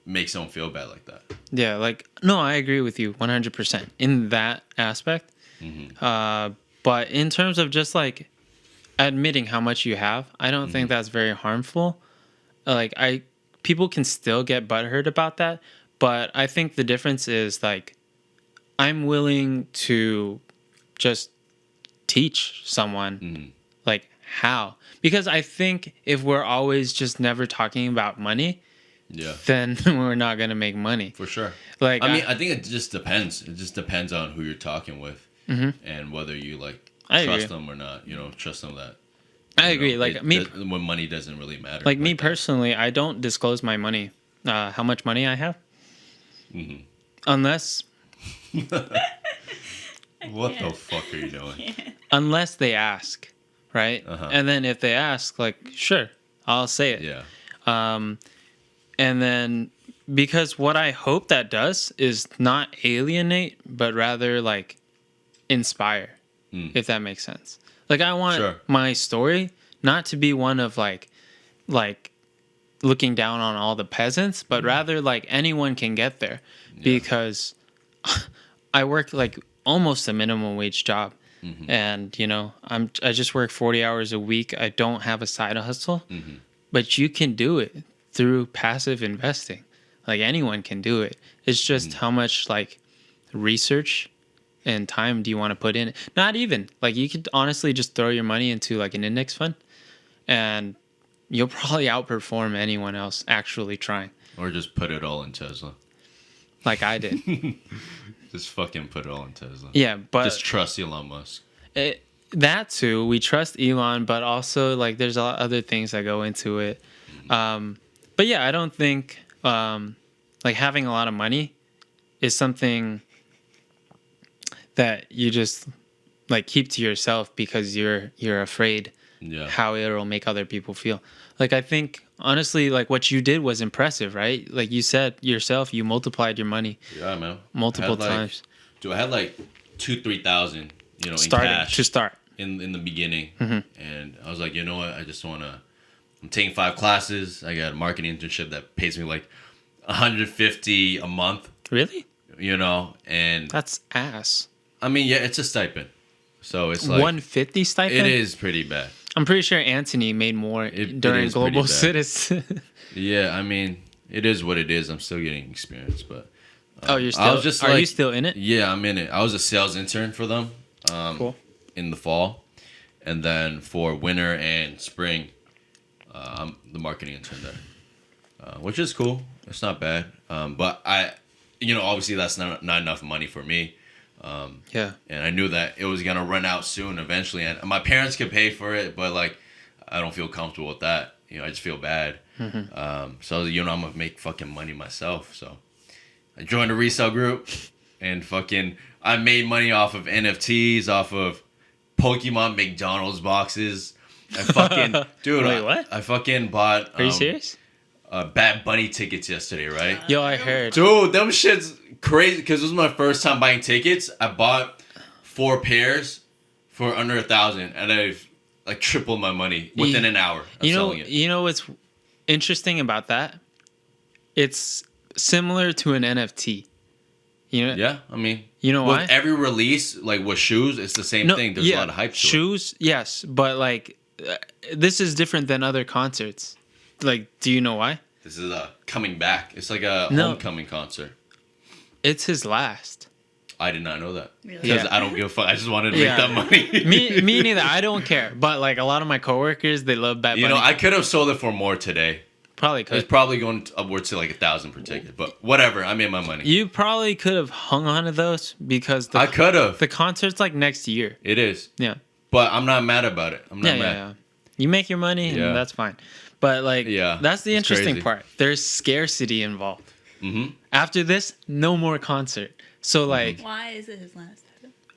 make someone feel bad like that. yeah, like, no, I agree with you 100% in that aspect. But in terms of just like admitting how much you have, I don't think that's very harmful. Like, people can still get butthurt about that, but I think the difference is like I'm willing to just teach someone like how, because I think if we're always just never talking about money, Yeah, then we're not gonna make money. for sure. Like, I mean, I think it just depends. It just depends on who you're talking with and whether you like I trust agree. them or not. Trust them that. I agree. Like me, when money doesn't really matter. like me that. personally, I don't disclose my money, how much money I have, unless What the fuck are you doing? unless they ask, right? And then if they ask, like, sure, I'll say it. Yeah. And then because what I hope that does is not alienate, but rather like inspire, if that makes sense. Like I want Sure. my story not to be one of like looking down on all the peasants, but rather like anyone can get there because I work like almost a minimum wage job. And I just work 40 hours a week. I don't have a side hustle, but you can do it through passive investing. Like anyone can do it. It's just how much like research and time do you want to put in it? Not even like you could honestly just throw your money into like an index fund and you'll probably outperform anyone else actually trying. Or just put it all in Tesla. Like I did. Just fucking put it all in Tesla. Yeah, but Just trust Elon Musk. that too, we trust Elon, but also like there's a lot of other things that go into it. But yeah, I don't think like having a lot of money is something that you just like keep to yourself because you're afraid how it'll make other people feel. Like I think honestly, like what you did was impressive, right? Like you said yourself, you multiplied your money Yeah, man. multiple I had, times. Dude, I had like 2,000-3,000, in cash To start. in the beginning, and I was like, you know what? I just wanna. I'm taking 5 classes. I got a marketing internship that pays me like $150 a month. Really? And That's ass. I mean, yeah, it's a stipend, so it's like 150 stipend? it is pretty bad. I'm pretty sure Anthony made more It during is Global pretty bad. Citizen. Yeah, I mean, it is what it is. I'm still getting experience, but Oh, you're I was still. just Are you like- still in it? yeah, I'm in it. I was a sales intern for them. Cool. In the fall, and then for winter and spring, I'm the marketing intern there, which is cool. It's not bad, but obviously that's not enough money for me, Yeah. and I knew that it was gonna run out soon eventually, and my parents could pay for it, but like I don't feel comfortable with that. I just feel bad. So I'm gonna make fucking money myself. So I joined a resale group, and fucking I made money off of NFTs, off of Pokemon McDonald's boxes. I fucking dude. Wait, what? I fucking bought. Are you serious? Bad Bunny tickets yesterday, right? Yo, I heard. Dude, them shit's crazy because this was my first time buying tickets. I bought 4 pairs for under 1,000, and I've like tripled my money within an hour of selling it. You know what's interesting about that? It's similar to an NFT. You know? Yeah, I mean, You know why? with every release, like with shoes, it's the same thing. There's a lot of hype to it. Shoes, yes, but like this is different than other concerts. Like, do you know why? This is a coming back. It's like a No. homecoming concert. It's his last. I did not know that. Really? Because Yeah. I don't give a fuck. I just wanted to make Yeah. that money. Me neither. I don't care. But like a lot of my coworkers, they love Bad Bunny. You know, I could have sold it for more today. probably It's could. probably going upwards to like 1,000 per ticket. But whatever. I made my money. You probably could have hung on to those because I could have. the concert's like next year. It is. Yeah. But I'm not mad about it. I'm not Yeah, mad. yeah. You make your money, Yeah. and that's fine. But like, Yeah, that's the it's interesting crazy. part. There's scarcity involved. Mm-hmm. After this, no more concert. So like, Why is it his last?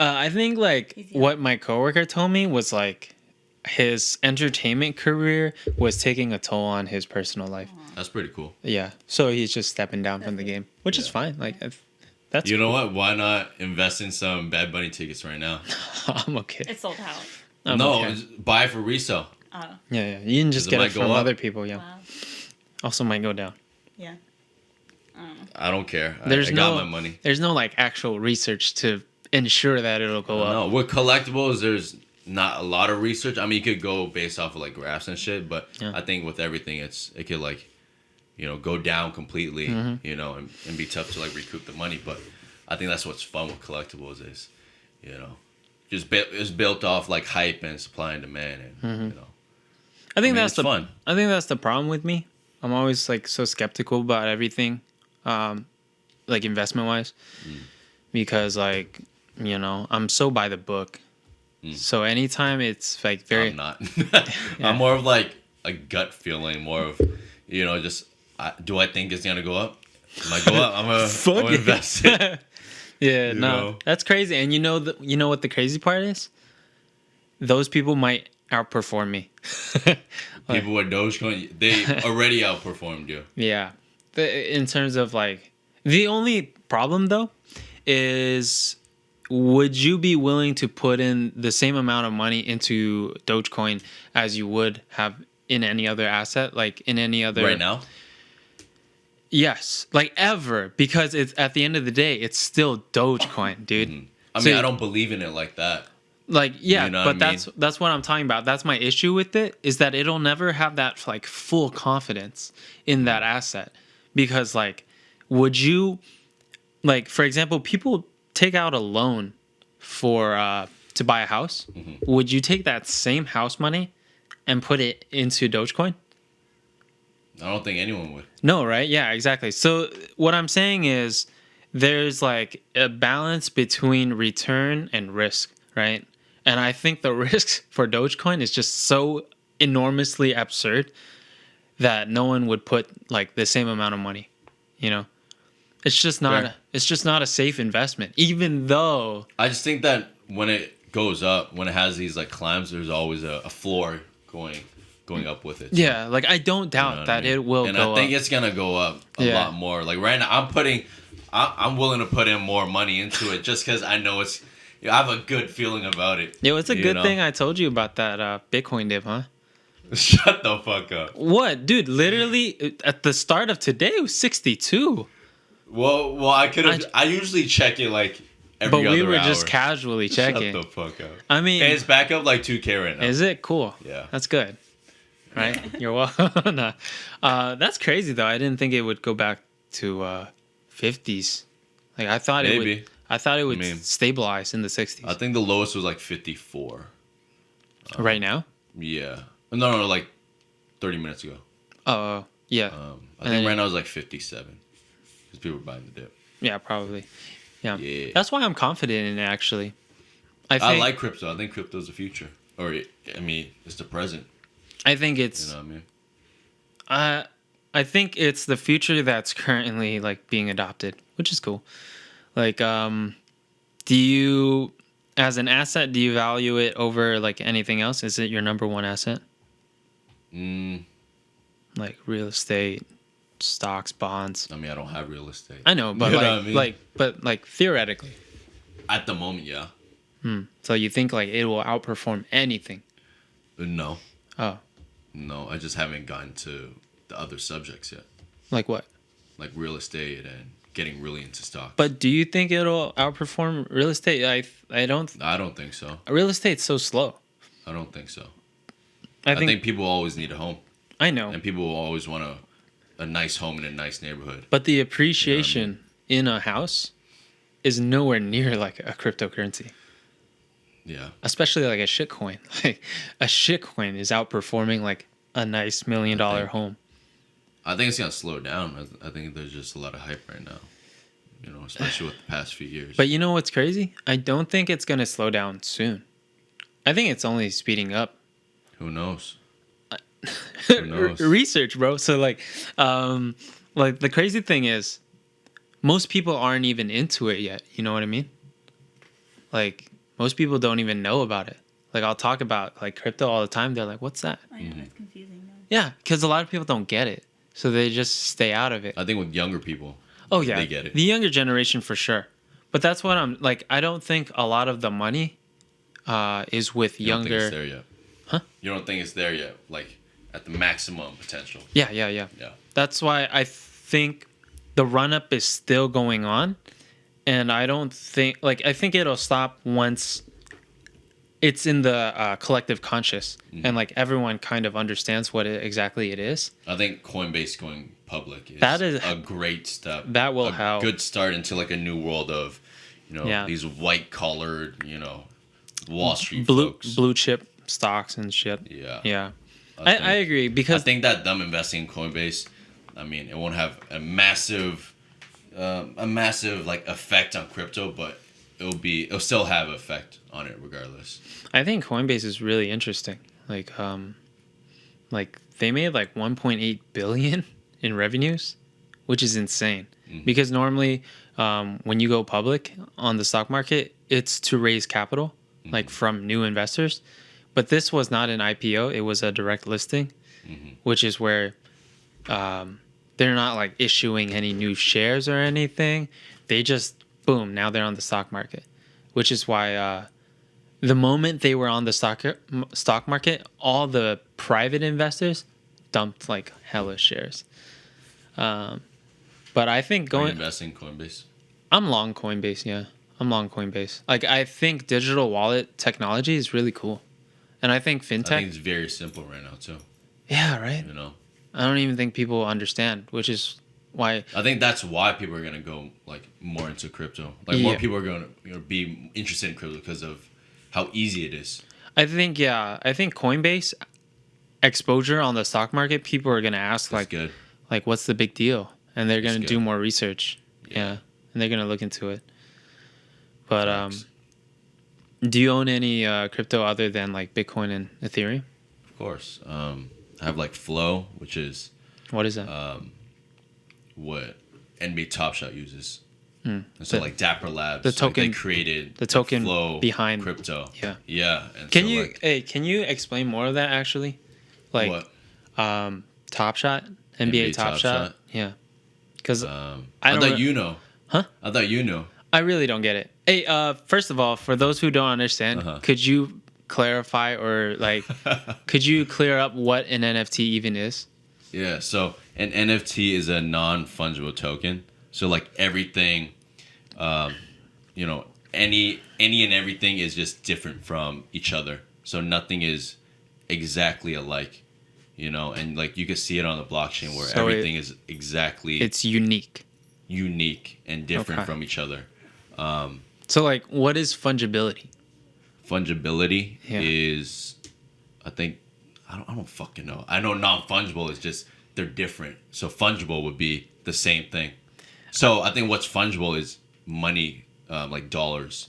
I think like He's young. what my coworker told me was like his entertainment career was taking a toll on his personal life. That's pretty cool. Yeah, so he's just stepping down from the game, which is Yeah. fine. Like, that's You know what? Why not invest in some Bad Bunny tickets right now? I'm okay. It's sold out. I'm no, okay. just buy it for resale. Oh, Yeah, you can just 'Cause it get it might go from up. other people. Yeah, wow. also might go down. Yeah. I don't know. I don't care. There's I no got my money. There's no like actual research to ensure that it'll go up. No, with collectibles, there's not a lot of research. I mean, you could go based off of like graphs and shit, but Yeah. I think with everything, it could like, you know, go down completely, Mm-hmm. you know, and be tough to like recoup the money. But I think that's what's fun with collectibles is, you know, it's built off like hype and supply and demand, and Mm-hmm. you know, I think I mean, that's it's the fun. I think that's the problem with me. I'm always like so skeptical about everything, like investment wise, because like you know I'm so by the book. So anytime it's like very I'm not. I'm more of like a gut feeling, more of, you know, just do I think it's gonna go up? It might go up. I'm gonna invest it. yeah, You no, know? that's crazy. And you know what the crazy part is? Those people might outperform me. People with Dogecoin, they already outperformed you. Yeah. In terms of like, the only problem though is would you be willing to put in the same amount of money into Dogecoin as you would have in any other asset? Like in any other. Right now? Yes. Like ever. Because it's at the end of the day, it's still Dogecoin, dude. I So- mean, I don't believe in it like that. Like yeah, You know but what I that's what I'm talking about. That's my issue with it is that it'll never have that like full confidence in that asset because like would you like for example people take out a loan for to buy a house. Would you take that same house money and put it into Dogecoin? I don't think anyone would. No, right? Yeah, exactly. So what I'm saying is there's like a balance between return and risk, right? And I think the risk for Dogecoin is just so enormously absurd that no one would put like the same amount of money, you know? It's just not Fair. it's just not a safe investment even though I just think that when it goes up, when it has these like climbs, there's always a floor going up with it. So, yeah, like I don't doubt you know what that I mean? it will and go I think up. it's gonna go up a Yeah. lot more. Like right now, I'm willing to put in more money into it just because I know I have a good feeling about it. Yo, it's a you good know? thing I told you about that Bitcoin dip, huh? Shut the fuck up. What, dude? Literally at the start of today, it was 62. Well, I could have. I usually check it like every But other we were hour. just casually checking. Shut the fuck up. I mean, And it's back up like 2K right now. is it cool? Yeah. That's good. Right? You're welcome. Nah. That's crazy though. I didn't think it would go back to 50s. Like I thought it Maybe. would. I thought it would mean, stabilize in the 60s. I think the lowest was like 54. Right now? Yeah. No, like 30 minutes ago. Oh, yeah. I think right now it's like 57. Because people are buying the dip. Yeah, probably. Yeah. Yeah. That's why I'm confident in it actually. I I think like crypto. I think crypto's the future. Or, I mean, it's the present. I think You it's know what I mean? I think it's the future that's currently like being adopted, which is cool. Like, do you, as an asset, do you value it over like anything else? Is it your number one asset? Like real estate, stocks, bonds. I mean, I don't have real estate. I know, but You know like, what I mean? like theoretically. At the moment, yeah. So you think like it will outperform anything? No. Oh, No, I just haven't gotten to the other subjects yet. like what? like real estate and getting really into stocks. But do you think it'll outperform real estate? I don't. I don't think so. Real estate's so slow. I don't think so. I I think, think people always need a home, I know, and people will always want a nice home in a nice neighborhood. but the appreciation in a house is nowhere near like a cryptocurrency, Yeah. especially like a shitcoin. Like a shitcoin is outperforming like a nice $1 million home. I think it's gonna slow down. I think there's just a lot of hype right now. You know, especially with the past few years. But you know what's crazy? I don't think it's gonna slow down soon. I think it's only speeding up. Who knows? Who knows? Research, bro. So like the crazy thing is, most people aren't even into it yet. You know what I mean? Like most people don't even know about it. Like I'll talk about like crypto all the time. They're like, "What's that?" I know it's confusing. Though. Yeah, because a lot of people don't get it, so they just stay out of it. I think with younger people, Oh yeah, they get it. The younger generation for sure. But that's what I'm like. I don't think a lot of the money is with You don't think younger. it's there yet? Huh? You don't think it's there yet? Like at the maximum potential? Yeah. Yeah. That's why I think the run up is still going on, and I don't think I think it'll stop once it's in the collective conscious and like everyone kind of understands what exactly it is. I think Coinbase going public is, That is a great step. That will a help. Good start into like a new world of, these white collared, Wall Street folks. blue chip stocks and shit. Yeah. Yeah. I agree I because think that them investing in Coinbase, I mean, it won't have a massive like effect on crypto, but it'll still have effect on it regardless. I think Coinbase is really interesting. Like they made like 1.8 billion in revenues, which is insane. Mm-hmm. Because normally when you go public on the stock market, it's to raise capital, like from new investors. But this was not an IPO; it was a direct listing, which is where they're not like issuing any new shares or anything. They just boom, now they're on the stock market, which is why the moment they were on the stock market, all the private investors dumped like hella shares. But I think Are you investing in Coinbase? I'm long Coinbase. Yeah, I'm long Coinbase. Like I think digital wallet technology is really cool, and I think fintech. I think it's very simple right now too. Yeah, right. I don't even think people understand, which is why I think that's why people are gonna go like more into crypto. Like more people are gonna be interested in crypto because of how easy it is. I think Coinbase exposure on the stock market, people are gonna ask That's good. like what's the big deal, and they're gonna That's do good. more research. Yeah, and they're gonna look into it. But Thanks. do you own any crypto other than like Bitcoin and Ethereum? Of course. I have like Flow, which is What is that? what NBA Top Shot uses. Hmm. And so like Dapper Labs, the like, token- they created the token Flow behind- crypto. Yeah. Yeah. And Can so, you like, can you explain more of that actually? Like what? Top Shot, NBA Top Shot. Yeah. Because I don't thought know- you know. Huh? I thought you know. I really don't get it. Hey, first of all, for those who don't understand, could you clarify or like, could you clear up what an NFT even is? Yeah, so an NFT is a non-fungible token. So like everything, any and everything is just different from each other. So nothing is exactly alike, and like you can see it on the blockchain where So everything is exactly It's unique. unique and different Okay. from each other. So like, what is fungibility? Fungibility Yeah. is, I think, I don't fucking know. I know non-fungible is just they're different. So fungible would be the same thing. So I think what's fungible is money, like dollars,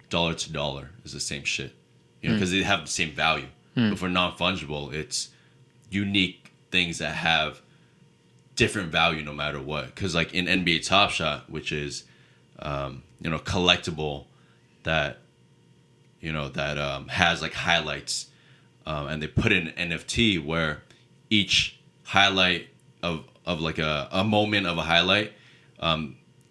dollar to dollar is the same shit. Because they have the same value. But for non-fungible, it's unique things that have different value no matter what. Because like in NBA Top Shot, which is collectible that has like highlights, and they put in an NFT where each highlight of like a moment of a highlight,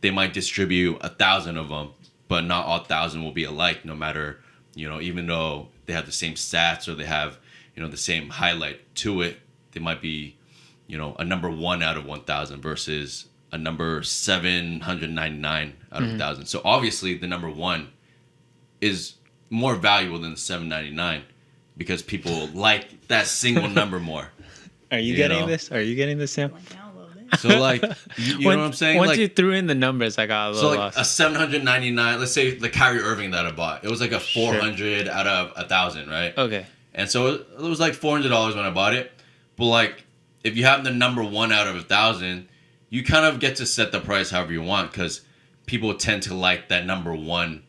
they might distribute 1,000 of them, but not all 1,000 will be alike, no matter, even though they have the same stats or they have, the same highlight to it, they might be, a number 1 out of 1,000 versus a number 799 out of 1,000. So obviously the number 1 is more valuable than the 799 because people like that single number more. Are you getting this? Are you getting this, Sam? Went down a little bit. So like, you know what I'm saying? Once Like, you threw in the numbers, I got a little so like lost. a 799, let's say the Kyrie Irving that I bought, it was like a 400 out of 1,000, right? Okay. And so it was like $400 when I bought it. But like, if you have the number 1 out of 1,000, you kind of get to set the price however you want because people tend to like that number 1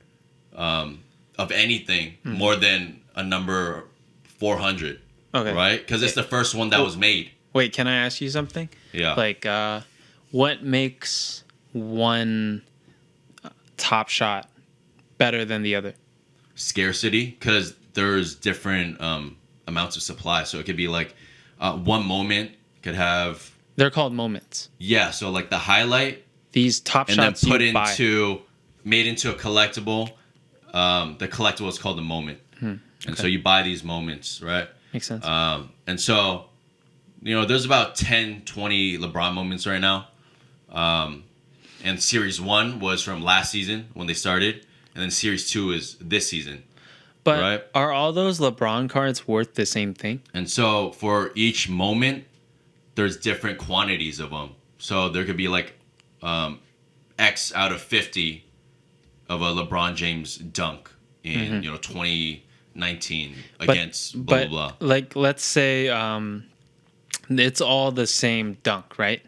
of anything more than a number 400. Okay. Right? Because it's the first one that was made. Wait, can I ask you something? Yeah. Like, what makes one Top Shot better than the other? Scarcity, because there's different amounts of supply. So it could be like one moment could have... They're called moments. Yeah, so like the highlight... These Top and Shots then put you buy. made into a collectible. The collectible is called the moment. And so you buy these moments, right? Makes sense. And so, you know, there's about 10, 20 LeBron moments right now. And Series 1 was from last season when they started. And then Series 2 is this season. But right? Are all those LeBron cards worth the same thing? And so for each moment, there's different quantities of them. So there could be like X out of 50 of a LeBron James dunk in, 2019 against blah, blah, blah. Like, let's say it's all the same dunk, right?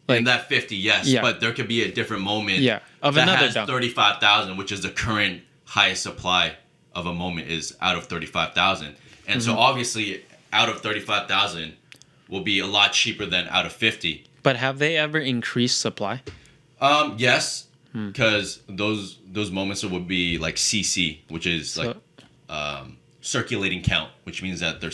Like, in that 50, yes. Yeah. But there could be a different moment of that another has dunk. 35,000, which is the current highest supply of a moment is out of 35,000. And so obviously out of 35,000 will be a lot cheaper than out of 50. But have they ever increased supply? Yes, because those moments would be like CC, which is like circulating count, which means that they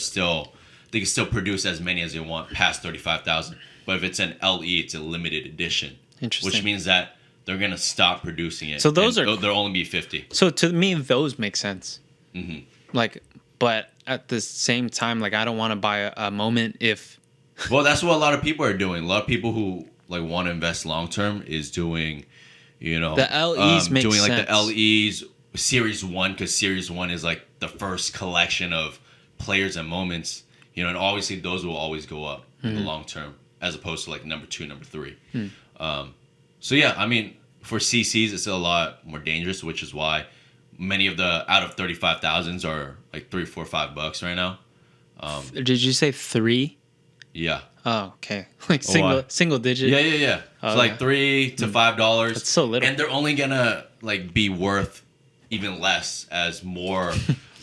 can still produce as many as they want past 35,000. But if it's an LE, it's a limited edition. Interesting. Which means that they're gonna stop producing it. So those there'll only be 50. So to me, those make sense. Like, but at the same time, like I don't want to buy a moment if. Well, that's what a lot of people are doing. A lot of people who like want to invest long term is doing, the LEs make doing sense. like the LEs Series 1 because Series 1 is like the first collection of players and moments. And obviously those will always go up in the long term as opposed to like number 2, number 3. So yeah, I mean for CCs it's a lot more dangerous, which is why many of the out of 35,000s are like $3, $4, $5 right now. Did you say 3? Yeah. Oh, okay. Like single digit. Yeah. Oh, so like $3 to $5. That's so little. And they're only gonna like be worth even less as more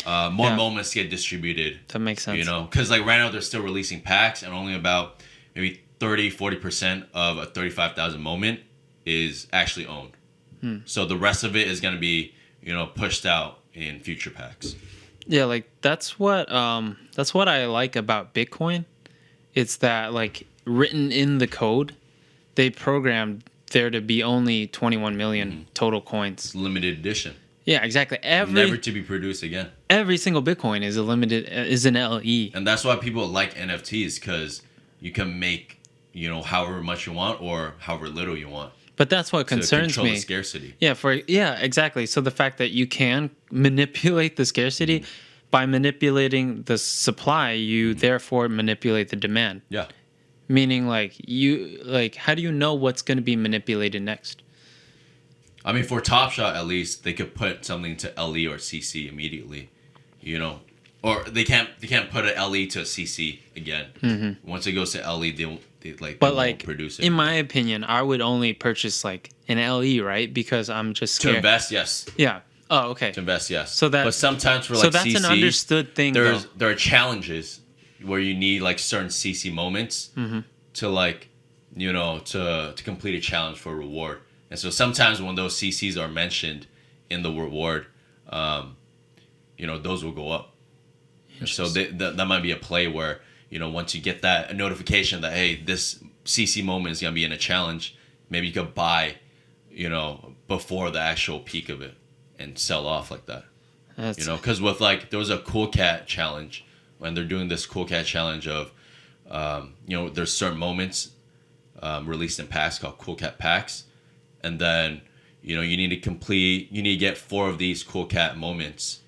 moments get distributed. That makes sense. Because like right now they're still releasing packs and only about maybe 30-40% of a 35,000 moment is actually owned. So the rest of it is gonna be pushed out in future packs. Yeah, like that's what I like about Bitcoin. It's that like written in the code, they programmed there to be only 21 million total coins. It's limited edition. Yeah, exactly. Never to be produced again. Every single Bitcoin is an LE. And that's why people like NFTs because you can make however much you want or however little you want. But that's what concerns me. The scarcity. Yeah, exactly. So the fact that you can manipulate the scarcity by manipulating the supply, you therefore manipulate the demand. Yeah. Meaning how do you know what's going to be manipulated next? I mean, for Top Shot at least, they could put something to LE or CC immediately, or they can't put an LE to a CC again. Once it goes to LE, they won't produce it. In my opinion, I would only purchase like an LE, right? Because I'm just scared. To invest, yes. Yeah. Oh, okay. To invest, yes. But sometimes for that's CC, an understood thing. There are challenges where you need like certain CC moments to like to complete a challenge for a reward. And so sometimes when those CCs are mentioned in the reward, those will go up. So that might be a play where once you get a notification that hey, this CC moment is gonna be in a challenge, maybe you could buy, before the actual peak of it and sell off like that. Because with like there was a Cool Cat challenge when they're doing this Cool Cat challenge of, there's certain moments released in packs called Cool Cat packs, and then you need to get 4 of these Cool Cat moments,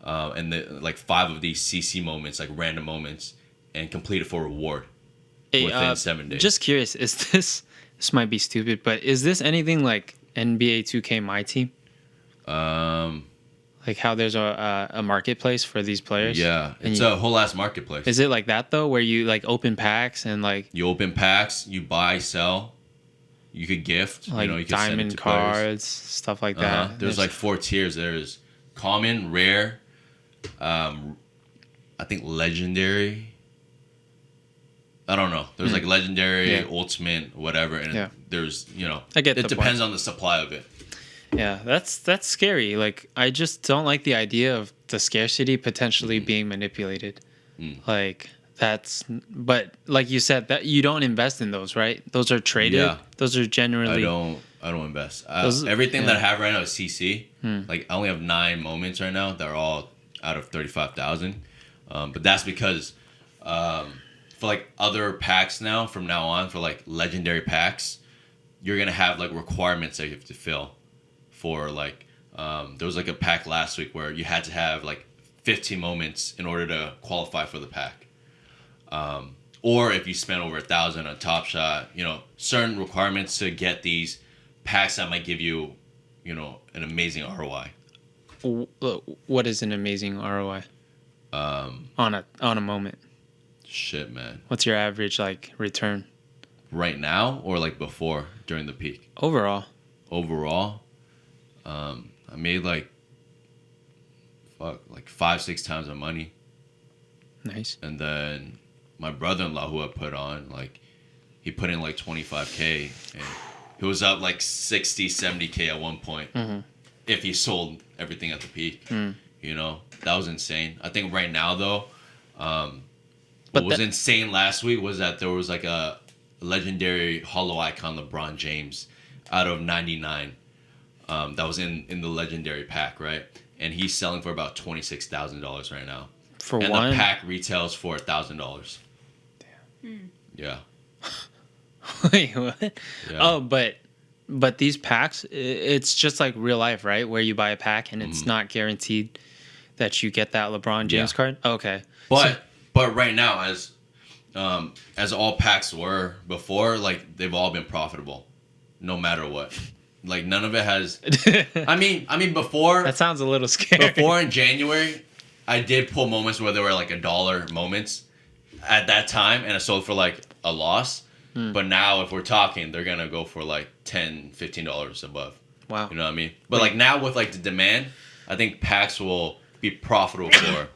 and like 5 of these CC moments, like random moments, and complete it for reward within 7 days. Just curious, is this might be stupid, but is this anything like NBA 2K My Team? Like how there's a marketplace for these players? Yeah, it's a whole ass marketplace. Is it like that though, where you like open packs and like you open packs, you buy, sell, you could gift, like you could diamond send it to cards, players. stuff like that? There's like 4 tiers. There's common, rare, I think legendary. I don't know. There's like legendary, ultimate, whatever, and there's I get it the depends point. on the supply of it. Yeah, that's scary. Like I just don't like the idea of the scarcity potentially being manipulated. Like but like you said, that you don't invest in those, right? Those are traded. Yeah. Those are generally. I don't invest. Everything that I have right now is CC. Like I only have 9 moments right now. They're all out of 35,000. But that's because for like other packs now, from now on, for like legendary packs, you're gonna have like requirements that you have to fill. For like, there was like a pack last week where you had to have like 15 moments in order to qualify for the pack. Or if you spend over 1,000 on Top Shot, certain requirements to get these packs that might give you, an amazing ROI. What is an amazing ROI? On a moment. Shit, man. What's your average like return? Right now or like before during the peak? Overall, I made like 5-6 times my money. Nice. And then my brother-in-law, who I put on, like he put in like 25K, and he was up like 60-70K at one point. If he sold everything at the peak. That was insane. I think right now though, what was insane last week was that there was like a legendary hollow icon LeBron James out of 99. That was in the legendary pack, right? And he's selling for about $26,000 right now. And the pack retails for $1,000. Damn. Yeah. Wait, what? Yeah. Oh, but these packs, it's just like real life, right? Where you buy a pack and it's not guaranteed that you get that LeBron James card. Okay. But right now, as all packs were before, like they've all been profitable, no matter what. Like none of it has. I mean, before that sounds a little scary. Before in January, I did pull moments where they were like $1 moments at that time, and I sold for like a loss. But now, if we're talking, they're gonna go for like $10, $15 above. Wow. You know what I mean? But like now with like the demand, I think packs will be profitable for.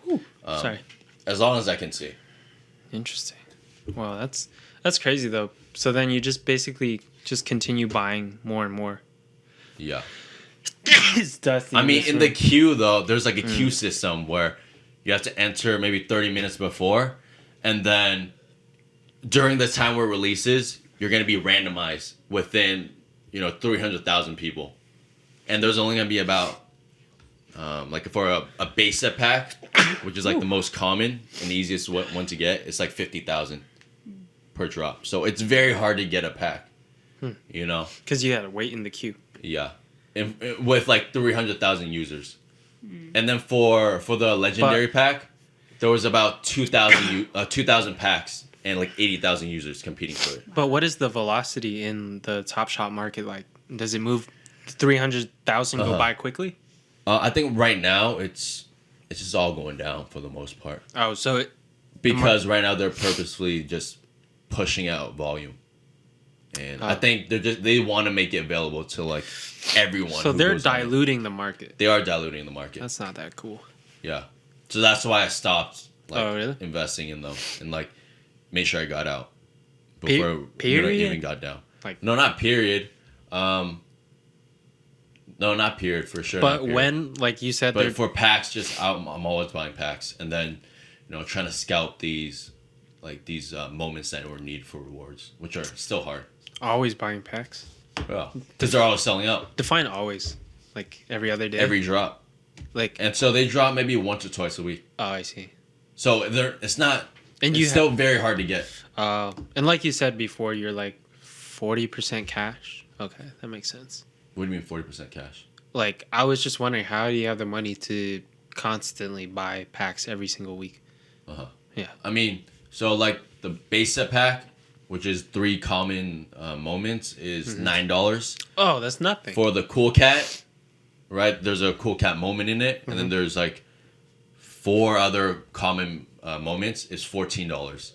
Sorry. As long as I can see. Interesting. Wow, that's crazy though. So then you just basically just continue buying more and more. Yeah. It's dusty. I mean, in the queue though, there's like a queue system where you have to enter maybe 30 minutes before, and then during the time where it releases, you're gonna be randomized within 300,000 people, and there's only gonna be about like for a base set pack, which is like the most common and the easiest one to get, it's like 50,000 per drop. So it's very hard to get a pack, because you gotta wait in the queue. Yeah, and with like 300,000 users, and then for the legendary pack, there was about 2,000 packs and like 80,000 users competing for it. But what is the velocity in the Top Shot market like? Does it move 300,000 go by quickly? I think right now it's just all going down for the most part. Oh, so because right now they're purposefully just pushing out volume, and I think they want to make it available to like everyone. So they're diluting the market. They are diluting the market. That's not that cool. Yeah, so that's why I stopped really? investing in them and like made sure I got out before period? Even got down. Like no, not period. No, not period for sure. But when, like you said, but for packs, just I'm always buying packs, and then trying to scout these moments that were needed for rewards, which are still hard. Always buying packs. Yeah, because they're always selling out. Define always, like every other day. Every drop. And so they drop maybe once or twice a week. Oh, I see. So it's not. And it's still very hard to get. And like you said before, you're like 40% cash. Okay, that makes sense. What do you mean 40% cash? Like, I was just wondering, how do you have the money to constantly buy packs every single week? Yeah. I mean, so like the base set pack, which is 3 common moments, is $9. Oh, that's nothing. For the cool cat, right? There's a cool cat moment in it, and then there's like 4 other common moments. Is $14,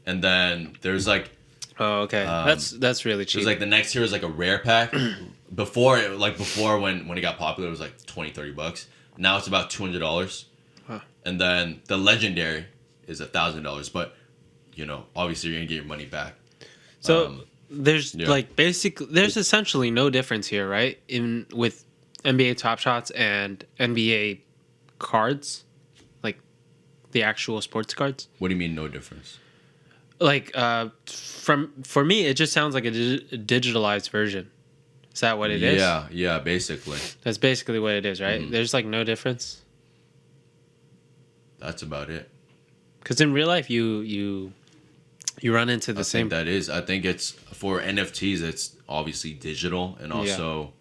and then there's like Oh, okay. That's really cheap. there's like the next tier is like a rare pack. before when it got popular, it was like $20-$30. Now it's about $200. Huh. And then the legendary is $1,000, but obviously you're gonna get your money back. So there's there's essentially no difference here, right? With NBA Top Shots and NBA cards, like the actual sports cards. What do you mean no difference? Like for me, it just sounds like a digitalized version. Is that what it is? Yeah, basically. That's basically what it is, right? There's like no difference. That's about it. Because in real life, you run into the same. I think it's for NFTs. It's obviously digital, and also.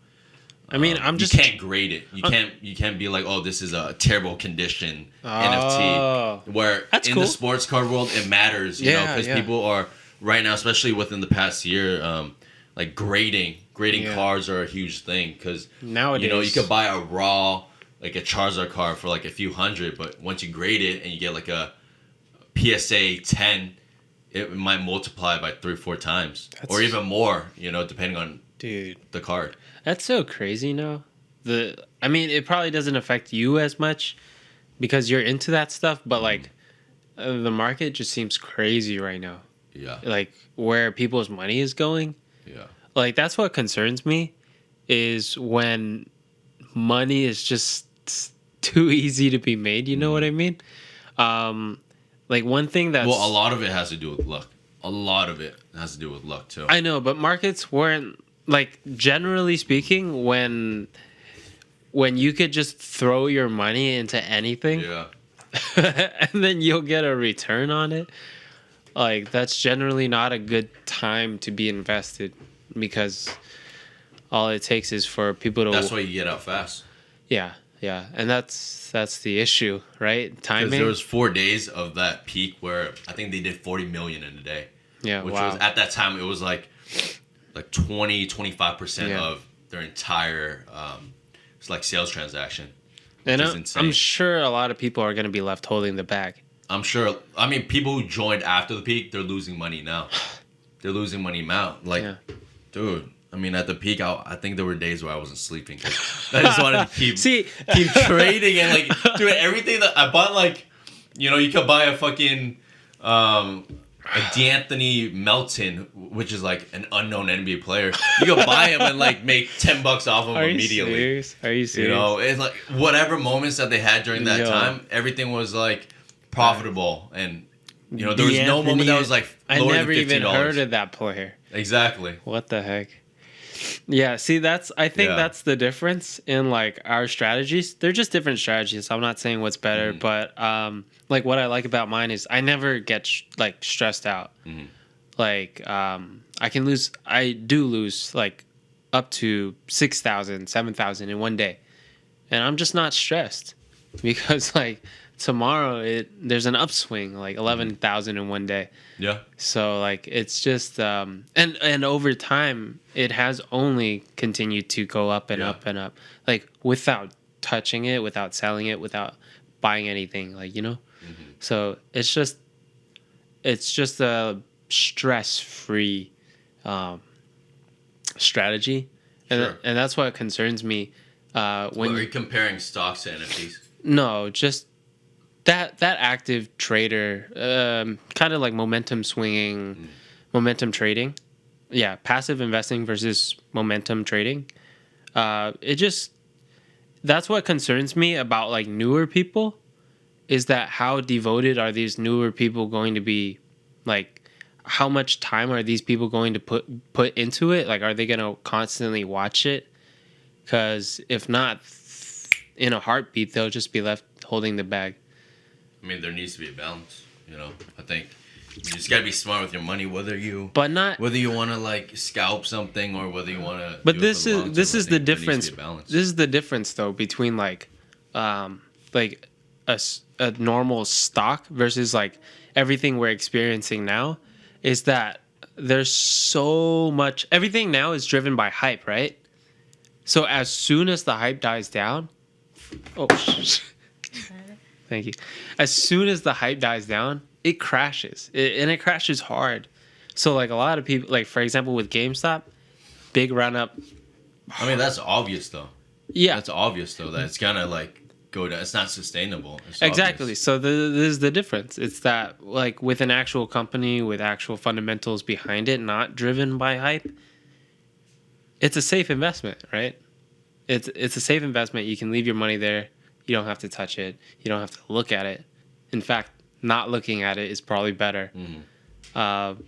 I mean, you can't grade it. You can't be like, oh, this is a terrible condition NFT. Where that's in cool. the sports card world, it matters, because people are right now, especially within the past year, like grading cards are a huge thing, because nowadays you could buy a raw, like a Charizard card for like a few hundred, but once you grade it and you get like a PSA 10, it might multiply by 3-4 times or even more, depending on the card. That's so crazy now. I mean, it probably doesn't affect you as much because you're into that stuff, but like the market just seems crazy right now. Yeah. Like where people's money is going. Yeah. Like that's what concerns me, is when money is just too easy to be made. You know what I mean? Like one thing that's... Well, a lot of it has to do with luck. A lot of it has to do with luck too. I know, but markets weren't... Like, generally speaking, when you could just throw your money into anything, and then you'll get a return on it, like, that's generally not a good time to be invested, because all it takes is for people to... That's why you get out fast. Yeah, and that's the issue, right? Timing. Because there was 4 days of that peak where I think they did 40 million in a day. Yeah, which was, at that time, it was like 20-25% of their entire sales transaction. And I'm sure a lot of people are going to be left holding the bag. I'm sure. I mean, people who joined after the peak, they're losing money now. They're losing money now. Like, dude. I mean, at the peak, I think there were days where I wasn't sleeping. I just wanted to keep trading and like doing everything that I bought. Like, you could buy a fucking a D'Anthony Melton, which is like an unknown NBA player. You could buy him and like make $10 off him immediately. Are you serious? It's like whatever moments that they had during that time, everything was like profitable, and there was no moment that was like I lower never than $50. even heard of that player. Exactly. What the heck? Yeah, see, I think that's the difference in like our strategies. They're just different strategies. I'm not saying what's better, but like what I like about mine is I never get like stressed out. Like I do lose like up to 6,000, 7,000 in one day, and I'm just not stressed because like tomorrow there's an upswing, like 11,000 in one day. Yeah. So like it's just and over time it has only continued to go up and up and up, like without touching it, without selling it, without buying anything, like So it's just a stress-free strategy, and that's what concerns me. When are you comparing stocks to NFTs? No, just that active trader, kind of like momentum swinging, momentum trading. Yeah, passive investing versus momentum trading. That's what concerns me about like newer people, is that how devoted are these newer people going to be? Like, how much time are these people going to put into it? Like, are they going to constantly watch it? Because if not, in a heartbeat, they'll just be left holding the bag. I mean, there needs to be a balance. I think You just gotta be smart with your money, whether you want to like scalp something or whether you want to. But this is the difference. This is the difference though between like a normal stock versus like everything we're experiencing now, is that there's so much. Everything now is driven by hype, right? So as soon as the hype dies down, thank you. As soon as the hype dies down, it crashes, and it crashes hard. So like a lot of people, like for example with GameStop, big run up. I mean that's obvious though. Yeah, that's obvious though that it's gonna like go down. It's not sustainable. It's exactly. obvious. So this is the difference. It's that like with an actual company with actual fundamentals behind it, not driven by hype. It's a safe investment, right? It's a safe investment. You can leave your money there. You don't have to touch it. You don't have to look at it. In fact, not looking at it is probably better. So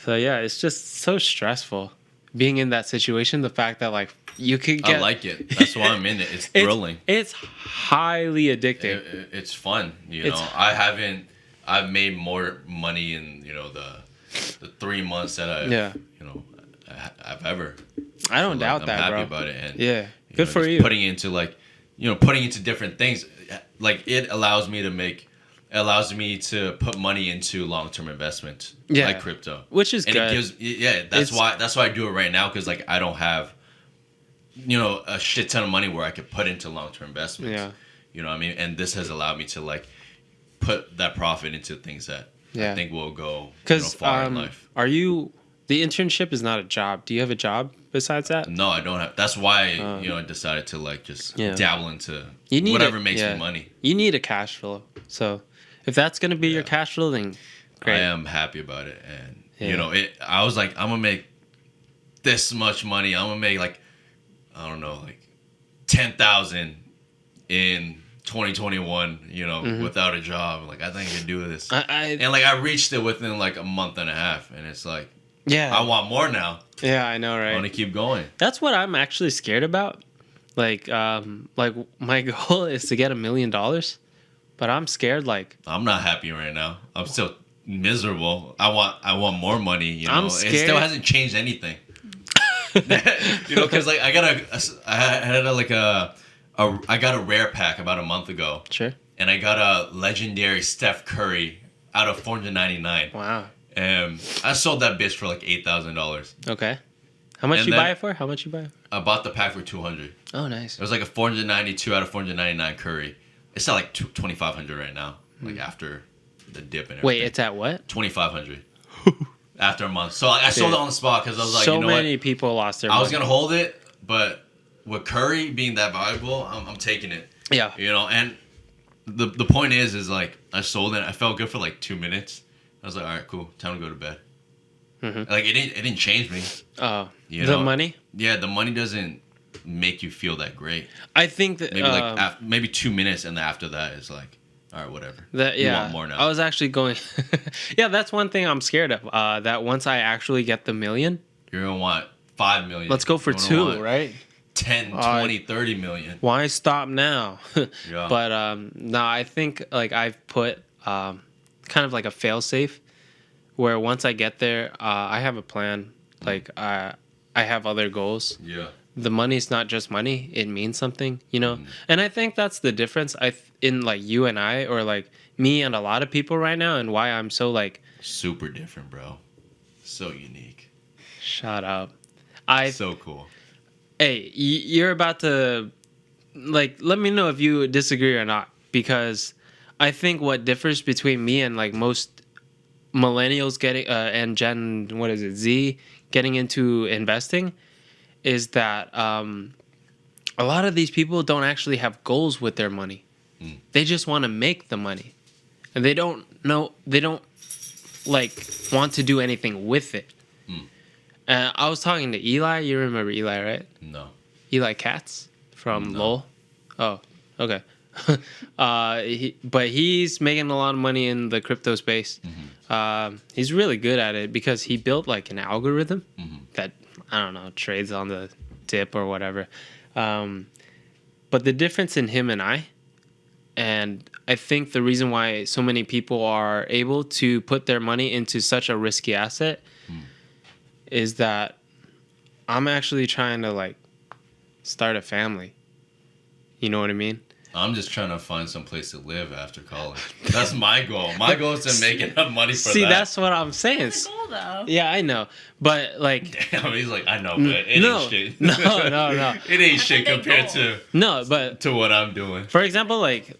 yeah, it's just so stressful being in that situation. The fact that like you could get, I like it. That's why I'm in it. It's thrilling. It's highly addictive. It's fun. You know, I've made more money in the 3 months that I've ever. I don't doubt I'm that, happy bro. about it, and yeah, good for you. Putting into putting into different things, like it allows me to put money into long-term investments, like crypto, which is and good. It gives that's why I do it right now, because like I don't have a shit ton of money where I could put into long-term investments. Yeah, you know what I mean, and this has allowed me to like put that profit into things that I think will go far in life. The internship is not a job. Do you have a job besides that? No, I don't have. That's why I decided to like just dabble into whatever makes me money. You need a cash flow. So if that's gonna be your cash flow, then great. I am happy about it, and I was like, I'm gonna make this much money. I'm gonna make like I don't know, like 10,000 in 2021. Without a job. Like I think I can do this. And like I reached it within like a month and a half, and it's like. Yeah. I want more now. Yeah, I know, right? I want to keep going. That's what I'm actually scared about. Like my goal is to get $1 million, but I'm scared. Like I'm not happy right now. I'm still miserable. I want more money. I'm scared. It still hasn't changed anything. Because like I got a rare pack about a month ago. Sure. And I got a legendary Steph Curry out of 499. Wow. I sold that bitch for like $8,000. Okay. How much you buy it for? How much you buy it for? I bought the pack for $200. Oh, nice. It was like a 492 out of 499 Curry. It's at like 2,500 right now. Like after the dip and everything. Wait, it's at what? 2,500. After a month. So I sold it on the spot because I was like, so many people lost their money. I was gonna hold it, but with Curry being that valuable, I'm taking it. Yeah. And the point is like I sold it. I felt good for like 2 minutes. I was like, all right, cool. Time to go to bed. Mm-hmm. Like it didn't change me. Oh, the money? Yeah, the money doesn't make you feel that great. I think that maybe maybe 2 minutes, and after that it's like, all right, whatever. You want more now. I was actually going. Yeah, that's one thing I'm scared of. That once I actually get the $1 million, you're gonna want 5 million. Let's go for 2, right? 10, 20, 30 million. Why stop now? Yeah. But no, I think like I've put kind of like a fail safe where once I get there, I have a plan. Like I have other goals. Yeah. The money's not just money; it means something, And I think that's the difference. In like you and I, or like me and a lot of people right now, and why I'm so like super different, bro. So unique. Shut up. So cool. Hey, you're about to like let me know if you disagree or not, because I think what differs between me and like most millennials getting and Gen Z getting into investing is that a lot of these people don't actually have goals with their money. They just want to make the money, and they don't like want to do anything with it. I was talking to Eli. You remember Eli, right? No. Eli Katz from LOL. Oh, okay. But he's making a lot of money in the crypto space. He's really good at it because he built like an algorithm that, I don't know, trades on the dip or whatever. But the difference in him and I, and I think the reason why so many people are able to put their money into such a risky asset is that I'm actually trying to like start a family. You know what I mean? I'm just trying to find some place to live after college. That's my goal. My goal is to make enough money for that. See, that's what I'm saying. That's the goal, though. Yeah, I know. But like, Damn, he's like, I know, but it ain't shit. No. It ain't shit compared to what I'm doing. For example, like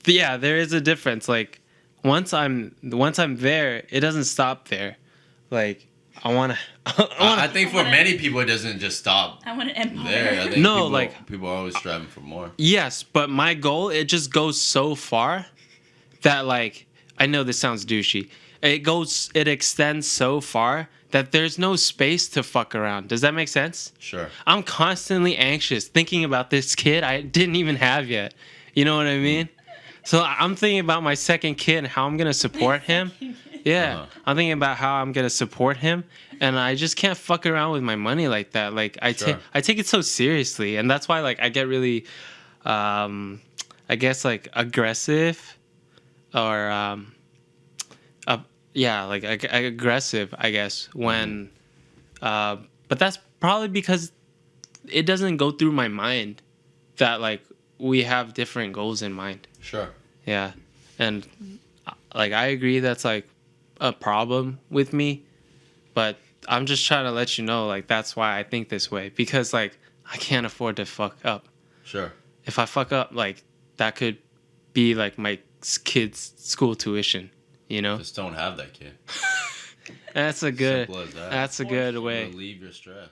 yeah, there is a difference. Like once I'm there, it doesn't stop there. Like I think for many people it doesn't just stop. I want an empire. There, I think people are always striving for more. Yes, but my goal, it just goes so far that like, I know this sounds douchey. It extends so far that there's no space to fuck around. Does that make sense? Sure. I'm constantly anxious thinking about this kid I didn't even have yet. You know what I mean? So I'm thinking about my second kid and how I'm going to support him. Yeah. I'm thinking about how I'm going to support him. And I just can't fuck around with my money like that. Like I take it so seriously. And that's why like I get really, I guess like aggressive or, yeah, like aggressive, I guess, when, but that's probably because it doesn't go through my mind that like we have different goals in mind. Sure. Yeah. And like, I agree that's like a problem with me, but I'm just trying to let you know, like, that's why I think this way, because like, I can't afford to fuck up. Sure. If I fuck up, like, that could be like my kid's school tuition. You know, just don't have that kid. That's a good. Simple as that. That's a good way. Relieve your stress.